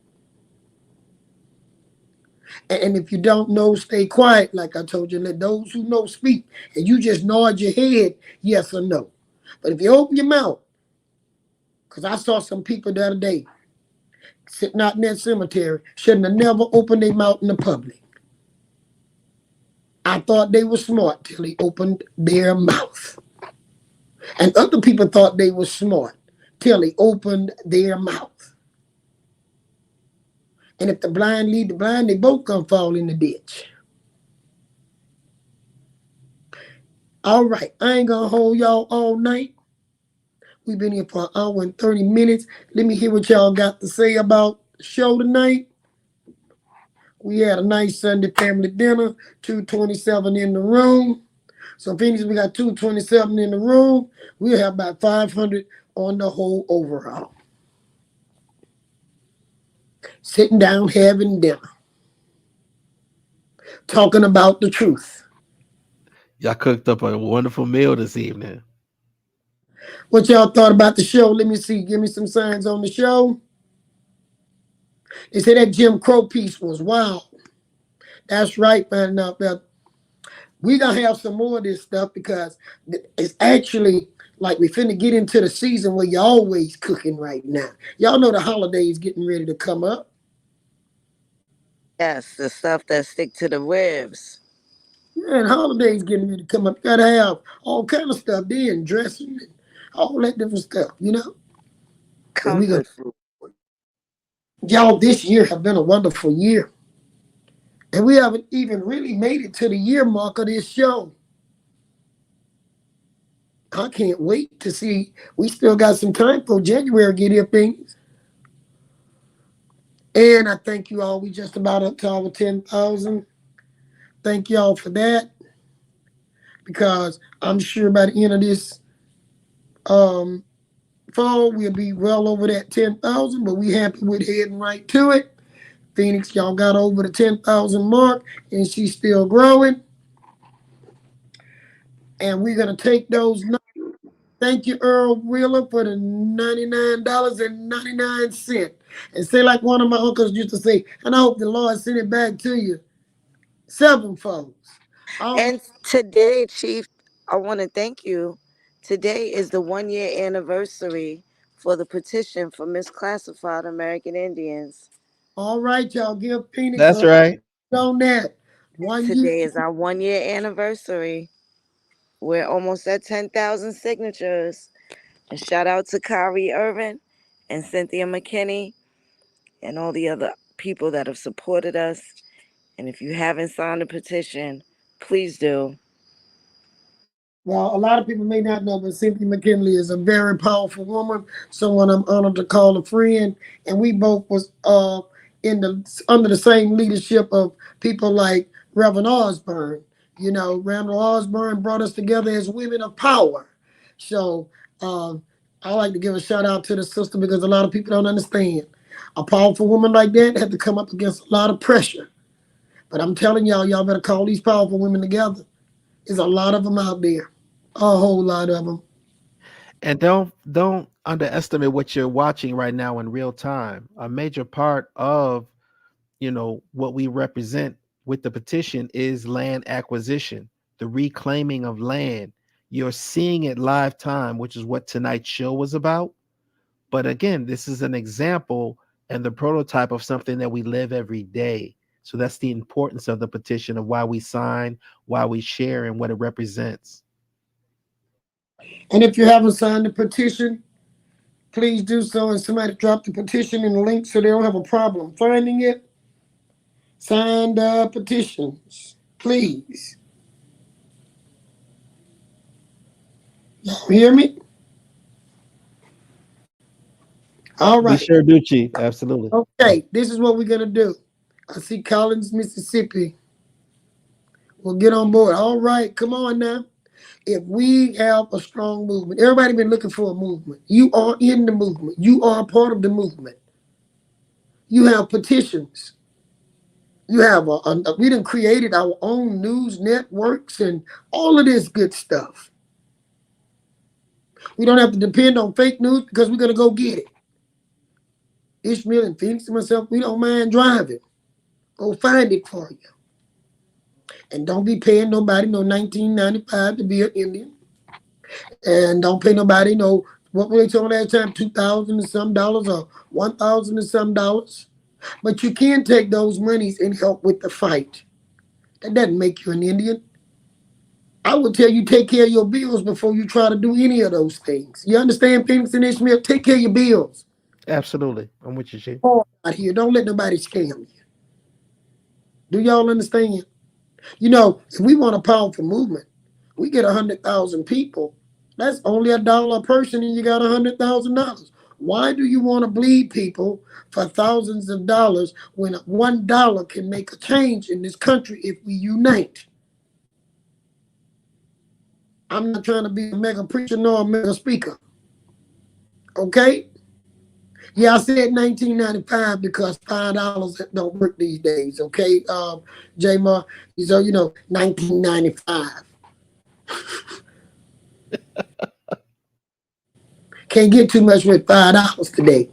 And if you don't know, stay quiet, like I told you. Let those who know speak, and you just nod your head, yes or no. But if you open your mouth, because I saw some people the other day sitting out in that cemetery, shouldn't have never opened their mouth in the public. I thought they were smart till they opened their mouth. And other people thought they were smart till they opened their mouth. And if the blind lead the blind, they both gonna fall in the ditch. All right, I ain't gonna hold y'all all night. We've been here for an hour and 30 minutes. Let me hear what y'all got to say about the show tonight. We had a nice Sunday family dinner, 227 in the room. So Phoenix, we got 227 in the room. We'll have about 500 on the whole overall. Sitting down having dinner. Talking about the truth. Y'all cooked up a wonderful meal this evening. What y'all thought about the show? Let me see. Give me some signs on the show. They said that Jim Crow piece was wild. That's right, man. Now, we gonna have some more of this stuff because it's actually like we finna get into the season where you're always cooking right now. Y'all know the holidays getting ready to come up. Yes, the stuff that stick to the ribs. Yeah, and holidays getting ready to come up. You gotta have all kind of stuff then, dressing and all that different stuff, you know? And we gonna Comfort food. y'all this year have been a wonderful year. And we haven't even really made it to the year mark of this show. I can't wait to see. We still got some time for January get here things. And I thank you all. We just about up to our 10,000. Thank y'all for that. Because I'm sure by the end of this um, fall, we'll be well over that 10,000. But we happy with heading right to it. Phoenix, y'all got over the 10,000 mark, and she's still growing. And we're going to take those numbers Thank you, Earl Wheeler, for the $99.99. And say like one of my uncles used to say, and I hope the Lord send it back to you sevenfold. All right, And today, Chief, I want to thank you. Today is the 1 year anniversary for the petition for misclassified American Indians. all right, y'all give Phoenix That's a right. on that. 1 year. Today is our 1 year anniversary. We're almost at 10,000 signatures. And shout out to Kyrie Irvin and Cynthia McKinney and all the other people that have supported us. And if you haven't signed the petition, please do. Well, a lot of people may not know, but Cynthia McKinley is a very powerful woman, someone I'm honored to call a friend. And we both was in the under the same leadership of people like Reverend Osborne. You know, Reverend Osborne brought us together as women of power. So I like to give a shout out to the sister because a lot of people don't understand. A powerful woman like that had to come up against a lot of pressure. But I'm telling y'all, y'all better call these powerful women together. There's a lot of them out there, a whole lot of them. And don't underestimate what you're watching right now in real time. A major part of, what we represent with the petition is land acquisition, the reclaiming of land. You're seeing it live time, which is what tonight's show was about. But again, this is an example and the prototype of something that we live every day. So that's the importance of the petition, of why we sign, why we share, and what it represents. And if you haven't signed the petition, please do so. And somebody drop the petition in the link so they don't have a problem finding it. Sign the petitions, please. Y'all hear me? All We right. sure do, Chief. Absolutely. Okay, this is what we're going to do. I see Collins, Mississippi. We'll get on board. All right, come on now. If we have a strong movement, everybody been looking for a movement. You are in the movement. You are a part of the movement. You have petitions. You have we done created our own news networks and all of this good stuff. We don't have to depend on fake news because we're gonna go get it. Ishmael and Phoenix and myself, we don't mind driving. Go find it for you. And don't be paying nobody no 1995 to be an Indian. And don't pay nobody no, what were they telling last time, 2,000 and some dollars or 1,000 and some dollars. But you can take those monies and help with the fight. That doesn't make you an Indian. I would tell you take care of your bills before you try to do any of those things. You understand, Phoenix and Ishmael? Take care of your bills. Absolutely. I'm with you, Chief. Out here, don't let nobody scam you. Do y'all understand? You know, if we want a powerful movement, we get 100,000 people. That's only $1 a person, and you got $100,000. Why do you want to bleed people for thousands of dollars when $1 can make a change in this country if we unite? I'm not trying to be a mega preacher nor a mega speaker. Okay? Yeah, I said 1995 because $5 don't work these days. Okay, J Ma. So 1995 can't get too much with $5 today.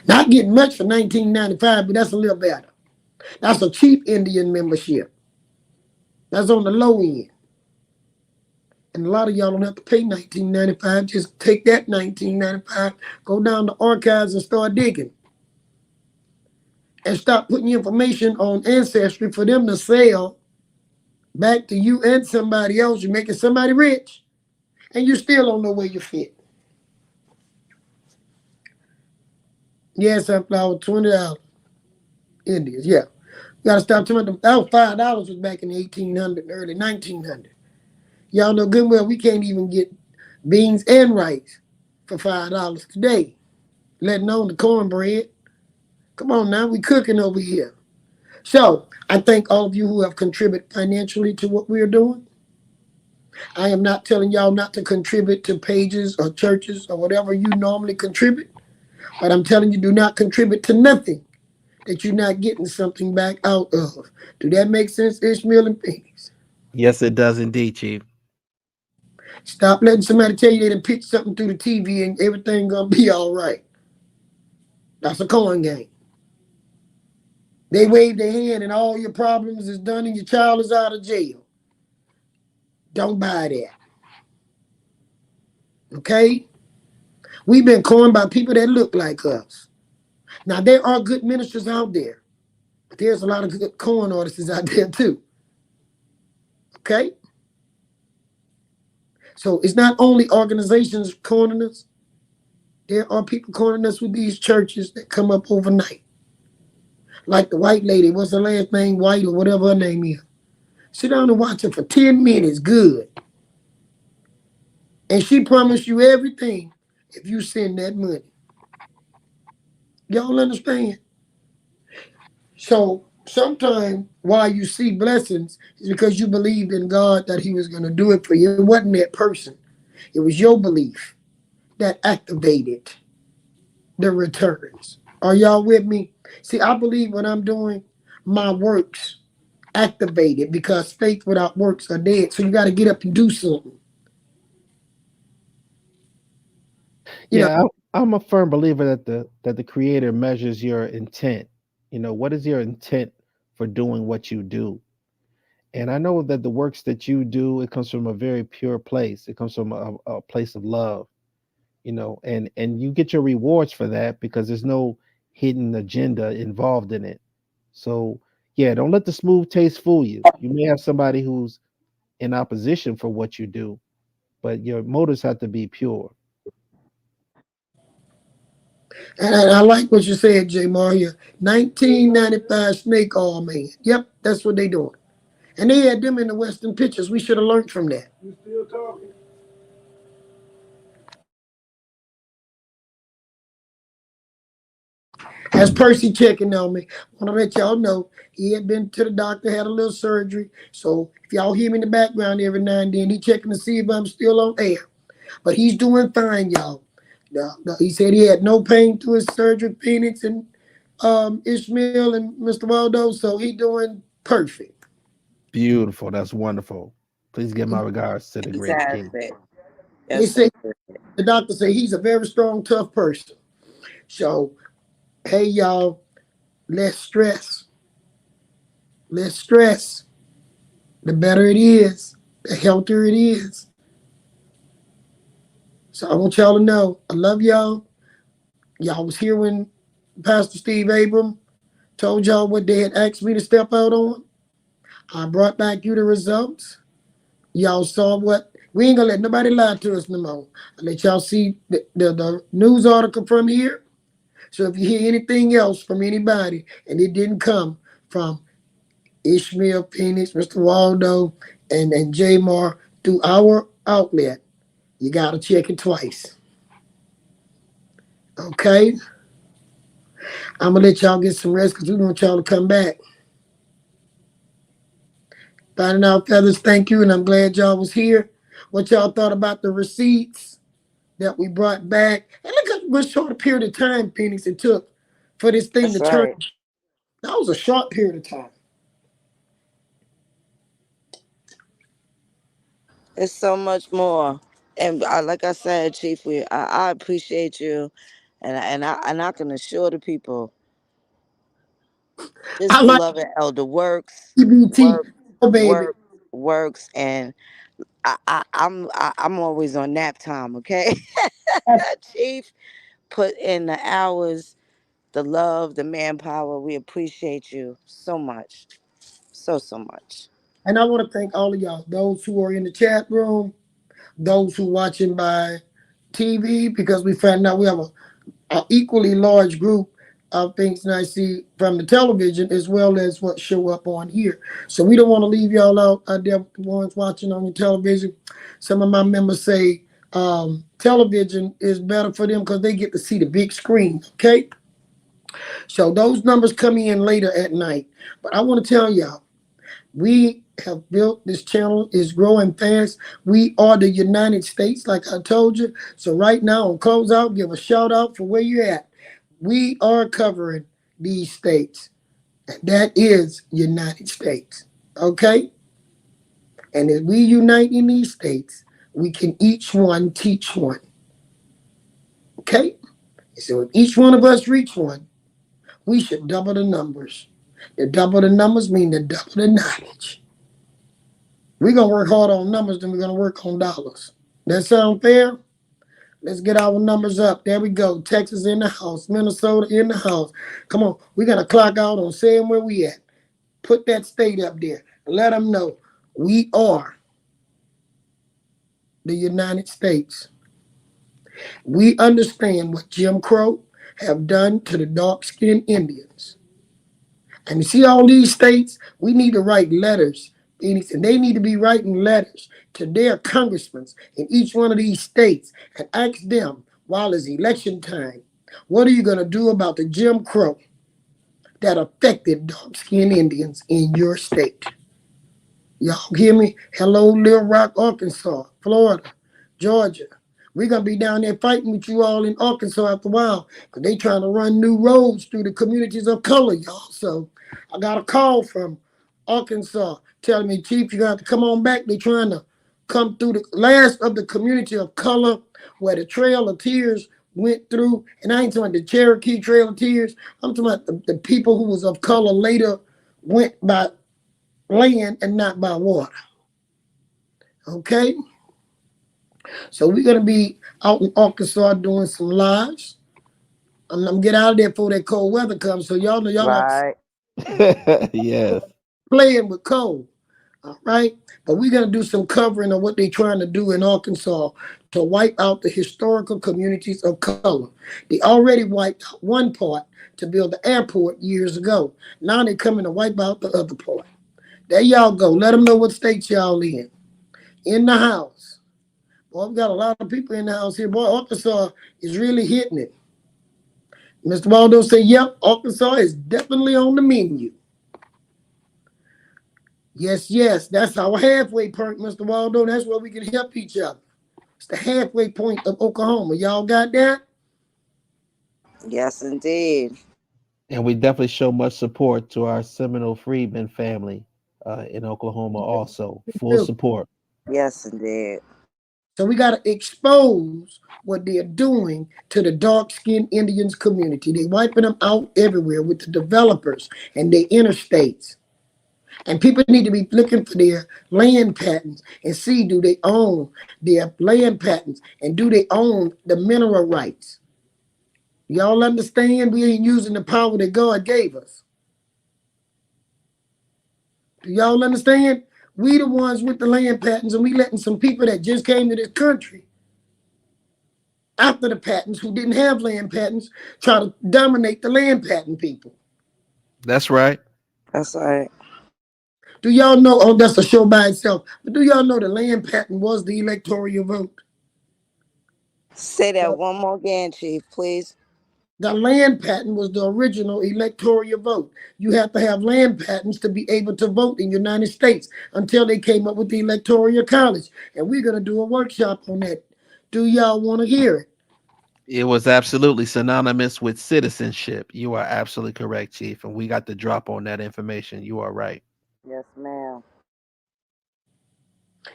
Not getting much for 1995, but that's a little better. That's a cheap Indian membership. That's on the low end. And a lot of y'all don't have to pay 1995. Just take that 1995, go down to archives and start digging. And stop putting information on Ancestry for them to sell back to you and somebody else. You're making somebody rich, and you still don't know where you fit. Yes, sunflower, $20. Indians, yeah. You gotta stop talking about them. That was $5 was back in the 1800, early 1900. Y'all know good and well we can't even get beans and rice for $5 today, letting alone the cornbread. Come on now, we cooking over here. So I thank all of you who have contributed financially to what we are doing. I am not telling y'all not to contribute to pages or churches or whatever you normally contribute, but I'm telling you do not contribute to nothing that you're not getting something back out of. Do that make sense, Ishmael and Phoenix? Yes, it does indeed, Chief. Stop letting somebody tell you they done pitch something through the TV and everything gonna be all right. That's a coin game. They wave their hand and all your problems is done and your child is out of jail. Don't buy that. Okay? We've been coined by people that look like us. Now there are good ministers out there, but there's a lot of good coin artists out there too. Okay? So it's not only organizations cornering us, there are people cornering us with these churches that come up overnight. Like the white lady, what's her last name? White or whatever her name is. Sit down and watch her for 10 minutes, good. And she promised you everything if you send that money. Y'all understand? So sometimes why you see blessings is because you believed in God that He was going to do it for you. It wasn't that person. It was your belief that activated the returns. Are y'all with me? See, I believe what I'm doing, my works activated because faith without works are dead. So you got to get up and do something. You know, Yeah, I'm a firm believer that the creator measures your intent. What is your intent for doing what you do? And I know that the works that you do, it comes from a very pure place. It comes from a place of love, and you get your rewards for that because there's no hidden agenda involved in it. So yeah, don't let the smooth taste fool you. You may have somebody who's in opposition for what you do, but your motives have to be pure. and I like what you said, J. Mario. 1995 Snake Oil Man. Yep, that's what they doing. And they had them in the Western pictures. We should have learned from that. You still talking? As Percy checking on me, I want to let y'all know he had been to the doctor, had a little surgery. So if y'all hear me in the background every now and then, he checking to see if I'm still on air. But he's doing fine, y'all. He said he had no pain to his surgery, Phoenix and Ishmael and Mr. Waldo. So he doing perfect. Beautiful. That's wonderful. Please give my regards to the great king. Fantastic. They Yes, say sir. the doctor say he's a very strong, tough person. So hey, y'all, less stress. Less stress. The better it is, the healthier it is. So I want y'all to know I love y'all. Y'all was here when Pastor Steve Abram told y'all what they had asked me to step out on. I brought back you the results. Y'all saw what we ain't gonna let nobody lie to us no more. I let y'all see the news article from here. So if you hear anything else from anybody and it didn't come from Ishmael Phoenix, Mr. Waldo, and Jamar through our outlet, you gotta check it twice. Okay? I'm gonna let y'all get some rest because we want y'all to come back. Finding out feathers, thank you, and I'm glad y'all was here. What y'all thought about the receipts that we brought back? And look at what short period of time, Phoenix, it took for this thing to That's turn. right. That was a short period of time. It's so much more. And like I said, Chief, I appreciate you, and I can assure the people, this I like beloved elder EBT. Oh baby. work, works, and I'm always on nap time. Okay, Chief, put in the hours, the love, the manpower. We appreciate you so much, so much. And I want to thank all of y'all, those who are in the chat room, those who watching by TV, because we found out we have a equally large group of things that I see from the television as well as what show up on here. So we don't want to leave y'all out there, the ones watching on the television. Some of my members say television is better for them because they get to see the big screen. Okay, so those numbers come in later at night. But I want to tell y'all, we have built this channel is growing fast. We are the United States, like I told you. So right now on close out, give a shout out for where you're at. We are covering these states. That is United States. Okay? And as we unite in these states, we can each one teach one. Okay? So if each one of us reach one, we should double the numbers. The double the numbers mean the double the knowledge. We're going to work hard on numbers than we're going to work on dollars. That sound fair? Let's get our numbers up. There we go. Texas in the house. Minnesota in the house. Come on. We're going to clock out on saying where we at. Put that state up there. Let them know we are the United States. We understand what Jim Crow have done to the dark-skinned Indians. And you see all these states, we need to write letters. And they need to be writing letters to their congressmen in each one of these states and ask them while it's election time, what are you going to do about the Jim Crow that affected dark-skinned Indians in your state? Y'all hear me? Hello, Little Rock, Arkansas, Florida, Georgia. We're going to be down there fighting with you all in Arkansas after a while because they trying to run new roads through the communities of color, y'all. So I got a call from Arkansas telling me, Chief, you got to come on back. They trying to come through the last of the community of color where the Trail of Tears went through. And I ain't talking about the Cherokee Trail of Tears. I'm talking about the people who was of color later went by land and not by water. Okay? So we're going to be out in Arkansas doing some lives. I'm going to get out of there before that cold weather comes. So y'all know y'all Right. Yes. playing with cold. All right? But we're going to do some covering of what they're trying to do in Arkansas to wipe out the historical communities of color. They already wiped out one part to build the airport years ago. Now they're coming to wipe out the other part. There y'all go. Let them know what states y'all in. In the house. Boy, we got a lot of people in the house here. Boy, Arkansas is really hitting it. Mr. Waldo said, yep, Arkansas is definitely on the menu. Yes, yes, that's our halfway point, Mr. Waldo. That's where we can help each other. It's the halfway point of Oklahoma. Y'all got that? Yes, indeed. And we definitely show much support to our Seminole Freedmen family in Oklahoma also. Full support. Yes, indeed. So we got to expose what they're doing to the dark-skinned Indians community. They're wiping them out everywhere with the developers and their interstates. And people need to be looking for their land patents and see, do they own their land patents and do they own the mineral rights? Y'all understand? We ain't using the power that God gave us. Do y'all understand? We the ones with the land patents, and we letting some people that just came to this country after the patents who didn't have land patents try to dominate the land patent people. That's right. That's right. Do y'all know? Oh, that's a show by itself. But do y'all know the land patent was the electoral vote? Say that one more again, Chief, please. The land patent was the original electoral vote. You have to have land patents to be able to vote in the United States until they came up with the electoral college. And we're going to do a workshop on that. Do y'all want to hear it? It was absolutely synonymous with citizenship. You are absolutely correct, Chief. And we got the drop on that information. You are right. Yes, ma'am.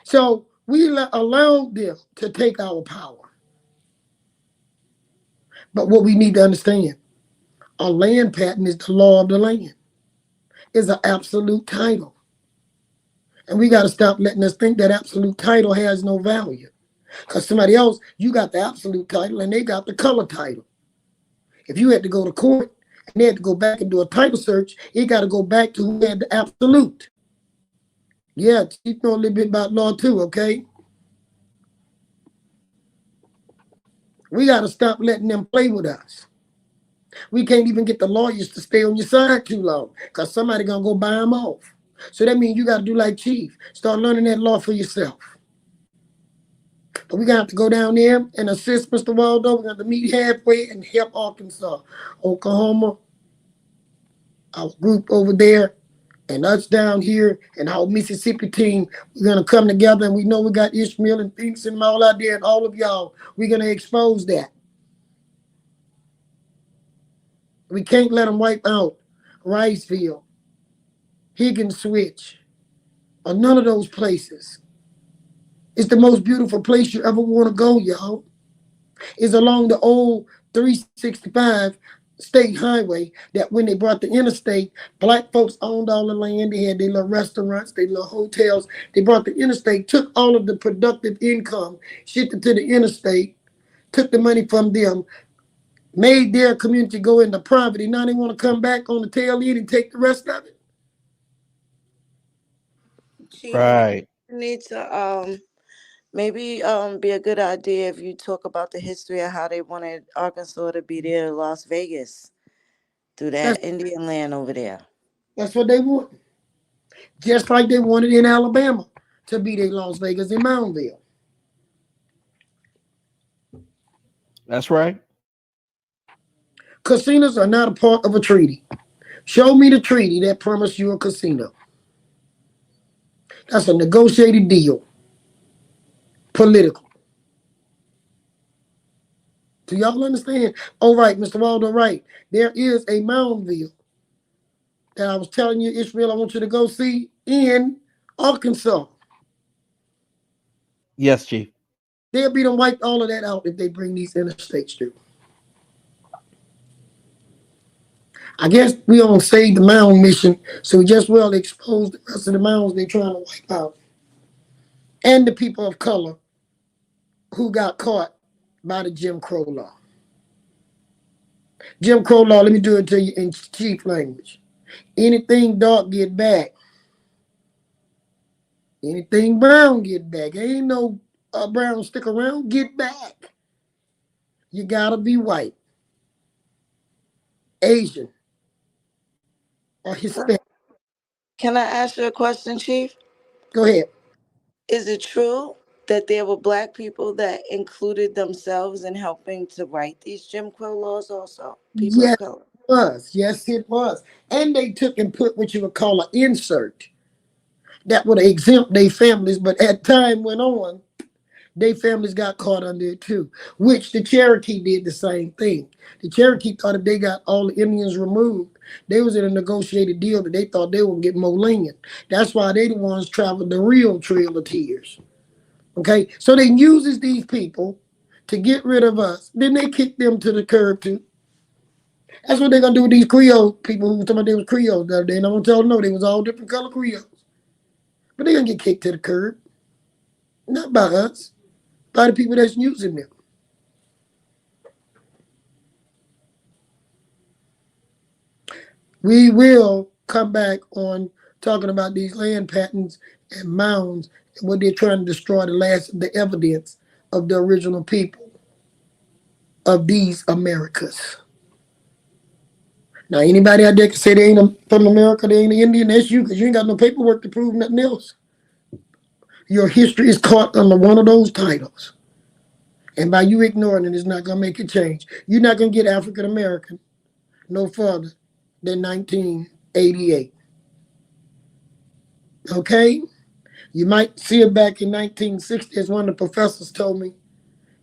So we allowed them to take our power. But what we need to understand, a land patent is the law of the land. It's an absolute title. And we got to stop letting us think that absolute title has no value. Because somebody else, you got the absolute title and they got the color title. If you had to go to court and they had to go back and do a title search, it got to go back to who had the absolute. Yeah, you know a little bit about law too, okay? We got to stop letting them play with us. We can't even get the lawyers to stay on your side too long because somebody going to go buy them off. So that means you got to do like Chief. Start learning that law for yourself. But we got to go down there and assist Mr. Waldo. We got to meet halfway and help Arkansas, Oklahoma, our group over there, and us down here, and our Mississippi team. We're going to come together, and we know we got Ishmael and Phoenix and all out there, and all of y'all. We're going to expose that. We can't let them wipe out Riceville, Higgins Switch, or none of those places. It's the most beautiful place you ever want to go, y'all. It's along the old 365 state highway that when they brought the interstate, black folks owned all the land. They had their little restaurants, their little hotels. They brought the interstate, took all of the productive income, shifted to the interstate, took the money from them, made their community go into poverty. Now they want to come back on the tail end and take the rest of it. Chief, maybe Right. you need to maybe be a good idea if you talk about the history of how they wanted Arkansas to be their Las Vegas through That's that Indian land over there. that's what they want. Just like they wanted in Alabama to be their Las Vegas and Moundsville. That's right. Casinos are not a part of a treaty. Show me the treaty that promised you a casino. That's a negotiated deal. Political. Do y'all understand? All right, Mr. Waldo, right. There is a Moundville that I was telling you, Israel, I want you to go see in Arkansas. Yes, Chief. They'll be done wiped all of that out if they bring these interstates through. I guess we don't save the mound mission, so we just well expose the rest of the mounds they're trying to wipe out. And the people of color who got caught by the Jim Crow law. Jim Crow law, let me do it to you in chief language. Anything dark get back. Anything brown get back. Ain't no brown stick around, get back. You gotta be white, Asian, or Hispanic. Can I ask you a question, Chief? Go ahead. Is it true that there were black people that included themselves in helping to write these Jim Crow laws also? People of Yes, color. it was. Yes, it was. And they took and put what you would call an insert that would exempt their families, but as time went on, their families got caught under it too, which the Cherokee did the same thing. The Cherokee thought if they got all the Indians removed, they was in a negotiated deal that they thought they would get more land. That's why they the ones traveled the real Trail of Tears. Okay, so they uses these people to get rid of us. Then they kick them to the curb too. That's what they're gonna do with these Creole people who were talking about they was Creoles the other day. And I'm gonna tell them no, they was all different color Creoles. But they're gonna get kicked to the curb. Not by us, by the people that's using them. We will come back on talking about these land patents and mounds and what they're trying to destroy the last of the evidence of the original people of these Americas. Now, anybody out there can say they ain't from America, they ain't an Indian, that's you, because you ain't got no paperwork to prove nothing else. Your history is caught under one of those titles. And by you ignoring it, it's not going to make a change. You're not going to get African American no further than 1988. Okay? You might see it back in 1960, as one of the professors told me.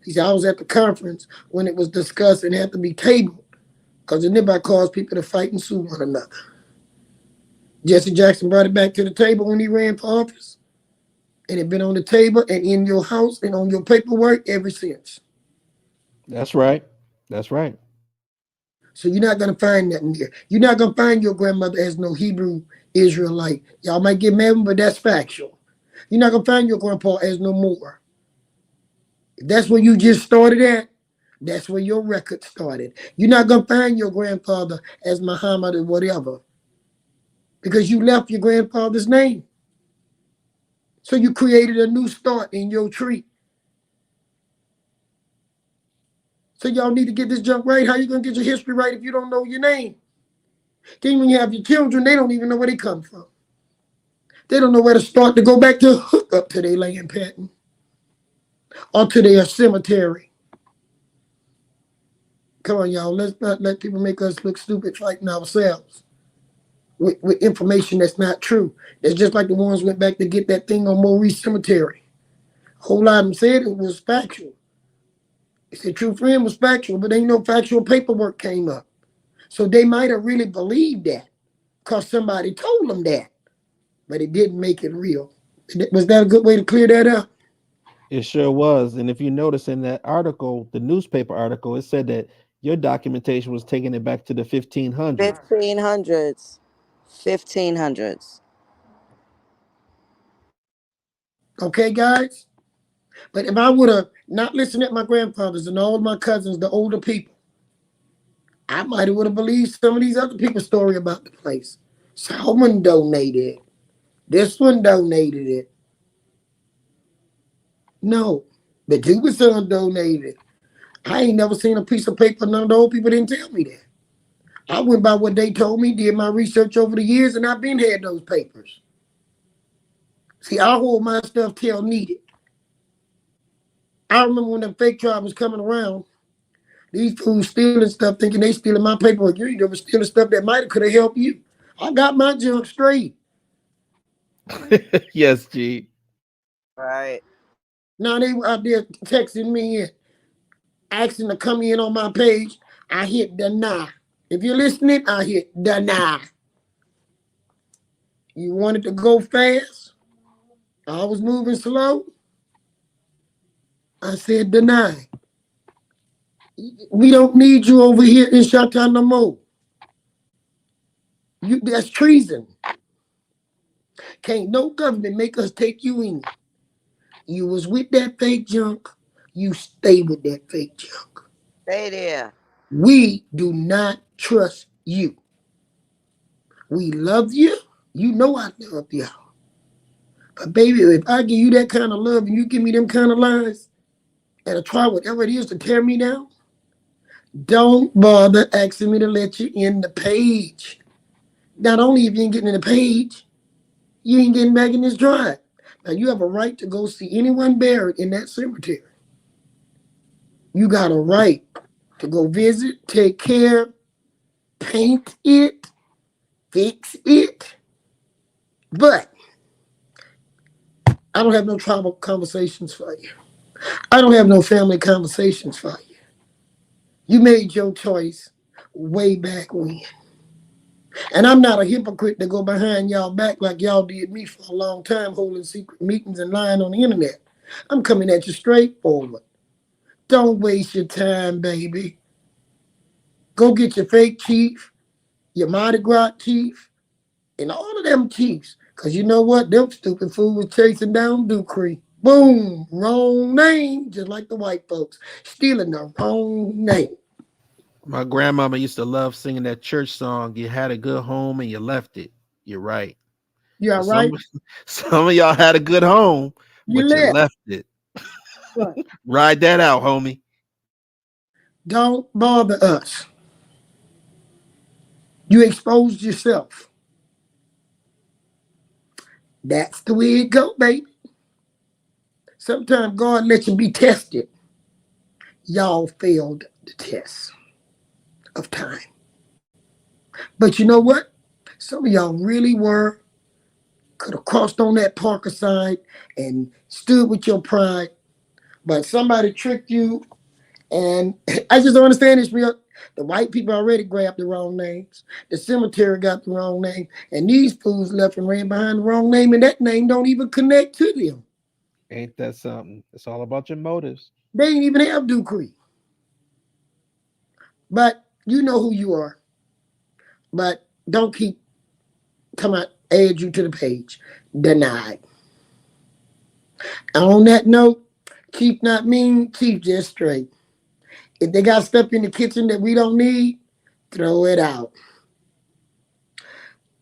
He said, I was at the conference when it was discussed and had to be tabled because it nearby caused people to fight and sue one another. Jesse Jackson brought it back to the table when he ran for office. And it been on the table and in your house and on your paperwork ever since. That's right. That's right. So you're not going to find nothing there. You're not going to find your grandmother as no Hebrew Israelite. Y'all might get mad, but that's factual. You're not going to find your grandpa as no Moor. If that's where you just started at, that's where your record started. You're not going to find your grandfather as Muhammad or whatever because you left your grandfather's name. So you created a new start in your tree. So y'all need to get this junk right. How you going to get your history right if you don't know your name? Then when you have your children, they don't even know where they come from. They don't know where to start to go back to hook up to their land patent or to their cemetery. Come on, y'all. Let's not let people make us look stupid fighting ourselves with information that's not true. It's just like the ones went back to get that thing on Maurice Cemetery. A whole lot of them said it was factual. They said True Friend was factual, but ain't no factual paperwork came up. So they might have really believed that because somebody told them that, but it didn't make it real. Was that a good way to clear that up? It sure was. And if you notice in that article, the newspaper article, it said that your documentation was taking it back to the 1500s. 1500s. 1500s. Okay, guys? But if I would have not listened to my grandfathers and all my cousins, the older people, I might have would have believed some of these other people's story about the place. Someone donated. This one donated it. No, the Cuban son donated. I ain't never seen a piece of paper. None of the old people didn't tell me that. I went by what they told me, did my research over the years, and I've been had those papers. See, I hold my stuff till needed. I remember when the fake tribe was coming around, these fools stealing stuff, thinking they stealing my paperwork. You ain't never stealing stuff that might have could have helped you. I got my junk straight. Yes, G. Right. Now they were out there texting me and asking to come in on my page. I hit deny. If you're listening, I hit deny. You wanted to go fast? I was moving slow. I said deny. We don't need you over here in Chateau no more. That's treason. Can't no government make us take you in. You was with that fake junk. You stay with that fake junk. Stay there. We do not trust you. We love you. You know I love y'all. But baby, if I give you that kind of love and you give me them kind of lies and I try whatever it is to tear me down, don't bother asking me to let you in the page. Not only if you ain't getting in the page, you ain't getting back in this drive. Now you have a right to go see anyone buried in that cemetery. You got a right to go visit, take care, paint it, fix it. But I don't have no tribal conversations for you. I don't have no family conversations for you. You made your choice way back when. And I'm not a hypocrite to go behind y'all back like y'all did me for a long time, holding secret meetings and lying on the internet. I'm coming at you straightforward. Don't waste your time, baby. Go get your fake chief, your Mardi Gras chief, and all of them chiefs. Because you know what? Them stupid fools chasing down Dupree. Boom, wrong name, just like the white folks. Stealing the wrong name. My grandmama used to love singing that church song. You had a good home and you left it. You're right. You So all right? some of y'all had a good home, You but you left. left it. Right. Ride that out, homie. Don't bother us. You exposed yourself. That's the way it go, baby. Sometimes God lets you be tested. Y'all failed the test of time. But you know what? Some of y'all really could have crossed on that Parker side and stood with your pride. But somebody tricked you. And I just don't understand this real. The white people already grabbed the wrong names. The cemetery got the wrong name. And these fools left and ran behind the wrong name. And that name don't even connect to them. Ain't that something? It's all about your motives. They ain't even have Dupree. But you know who you are. But don't keep come out, add you to the page. Denied. And on that note, keep not mean, keep just straight. If they got stuff in the kitchen that we don't need, throw it out.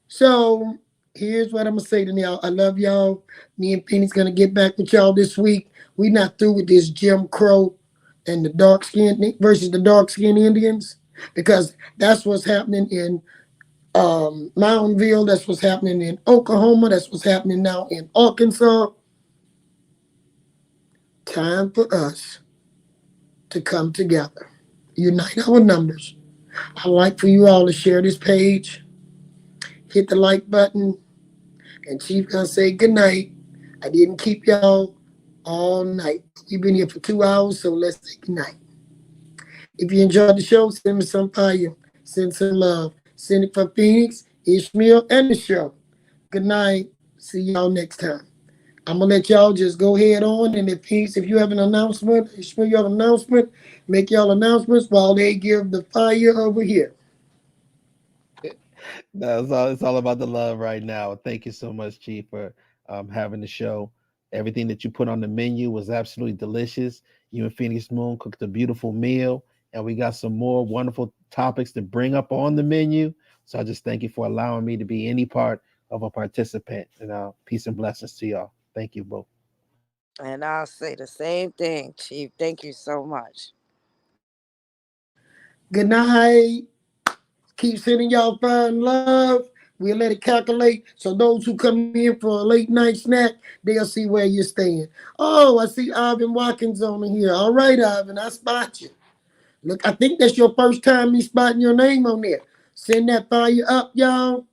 So here's what I'm gonna say to y'all. I love y'all. Me and Penny's gonna get back with y'all this week. We not through with this Jim Crow and the dark skin versus the dark skinned Indians because that's what's happening in Mountainville. That's what's happening in Oklahoma. That's what's happening now in Arkansas. Time for us to come together, unite our numbers. I'd like for you all to share this page, hit the like button, and Chief gonna say good night. I didn't keep y'all all night. We've been here for 2 hours, so let's say good night. If you enjoyed the show, send me some fire, send some love. Send it for Phoenix, Ishmael, and the show. Good night. See y'all next time. I'm gonna let y'all just go ahead on, and if you have an announcement, Ishmael, you have an announcement, make y'all announcements while they give the fire over here. No, it's all about the love right now. Thank you so much, Chief, for having the show. Everything that you put on the menu was absolutely delicious. You and Phoenix Moon cooked a beautiful meal, and we got some more wonderful topics to bring up on the menu. So I just thank you for allowing me to be any part of a participant. And peace and blessings to y'all. Thank you both. And I'll say the same thing, Chief. Thank you so much. Good night. Keep sending y'all fine love. We'll let it calculate so those who come in for a late night snack, they'll see where you're staying. Oh, I see Ivan Watkins on here. All right, Ivan, I spot you. Look, I think that's your first time me spotting your name on there. Send that fire up, y'all.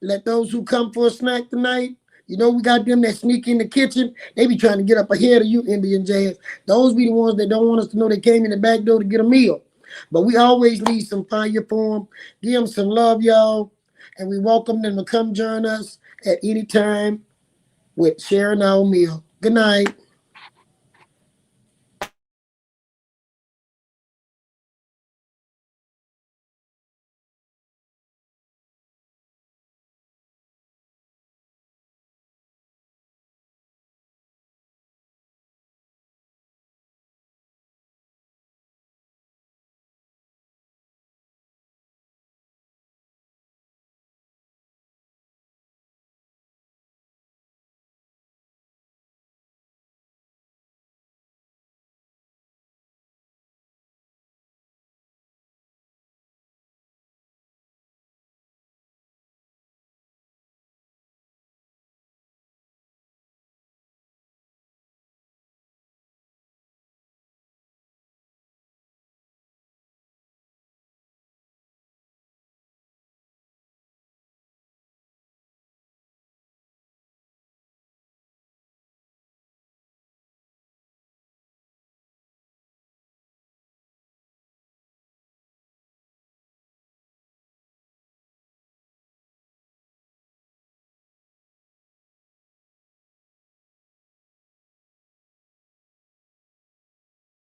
Let those who come for a snack tonight, you know, we got them that sneak in the kitchen. They be trying to get up ahead of you, Indian Jazz. Those be the ones that don't want us to know they came in the back door to get a meal. But we always leave some fire for them. Give them some love, y'all. And we welcome them to come join us at any time with sharing our meal. Good night.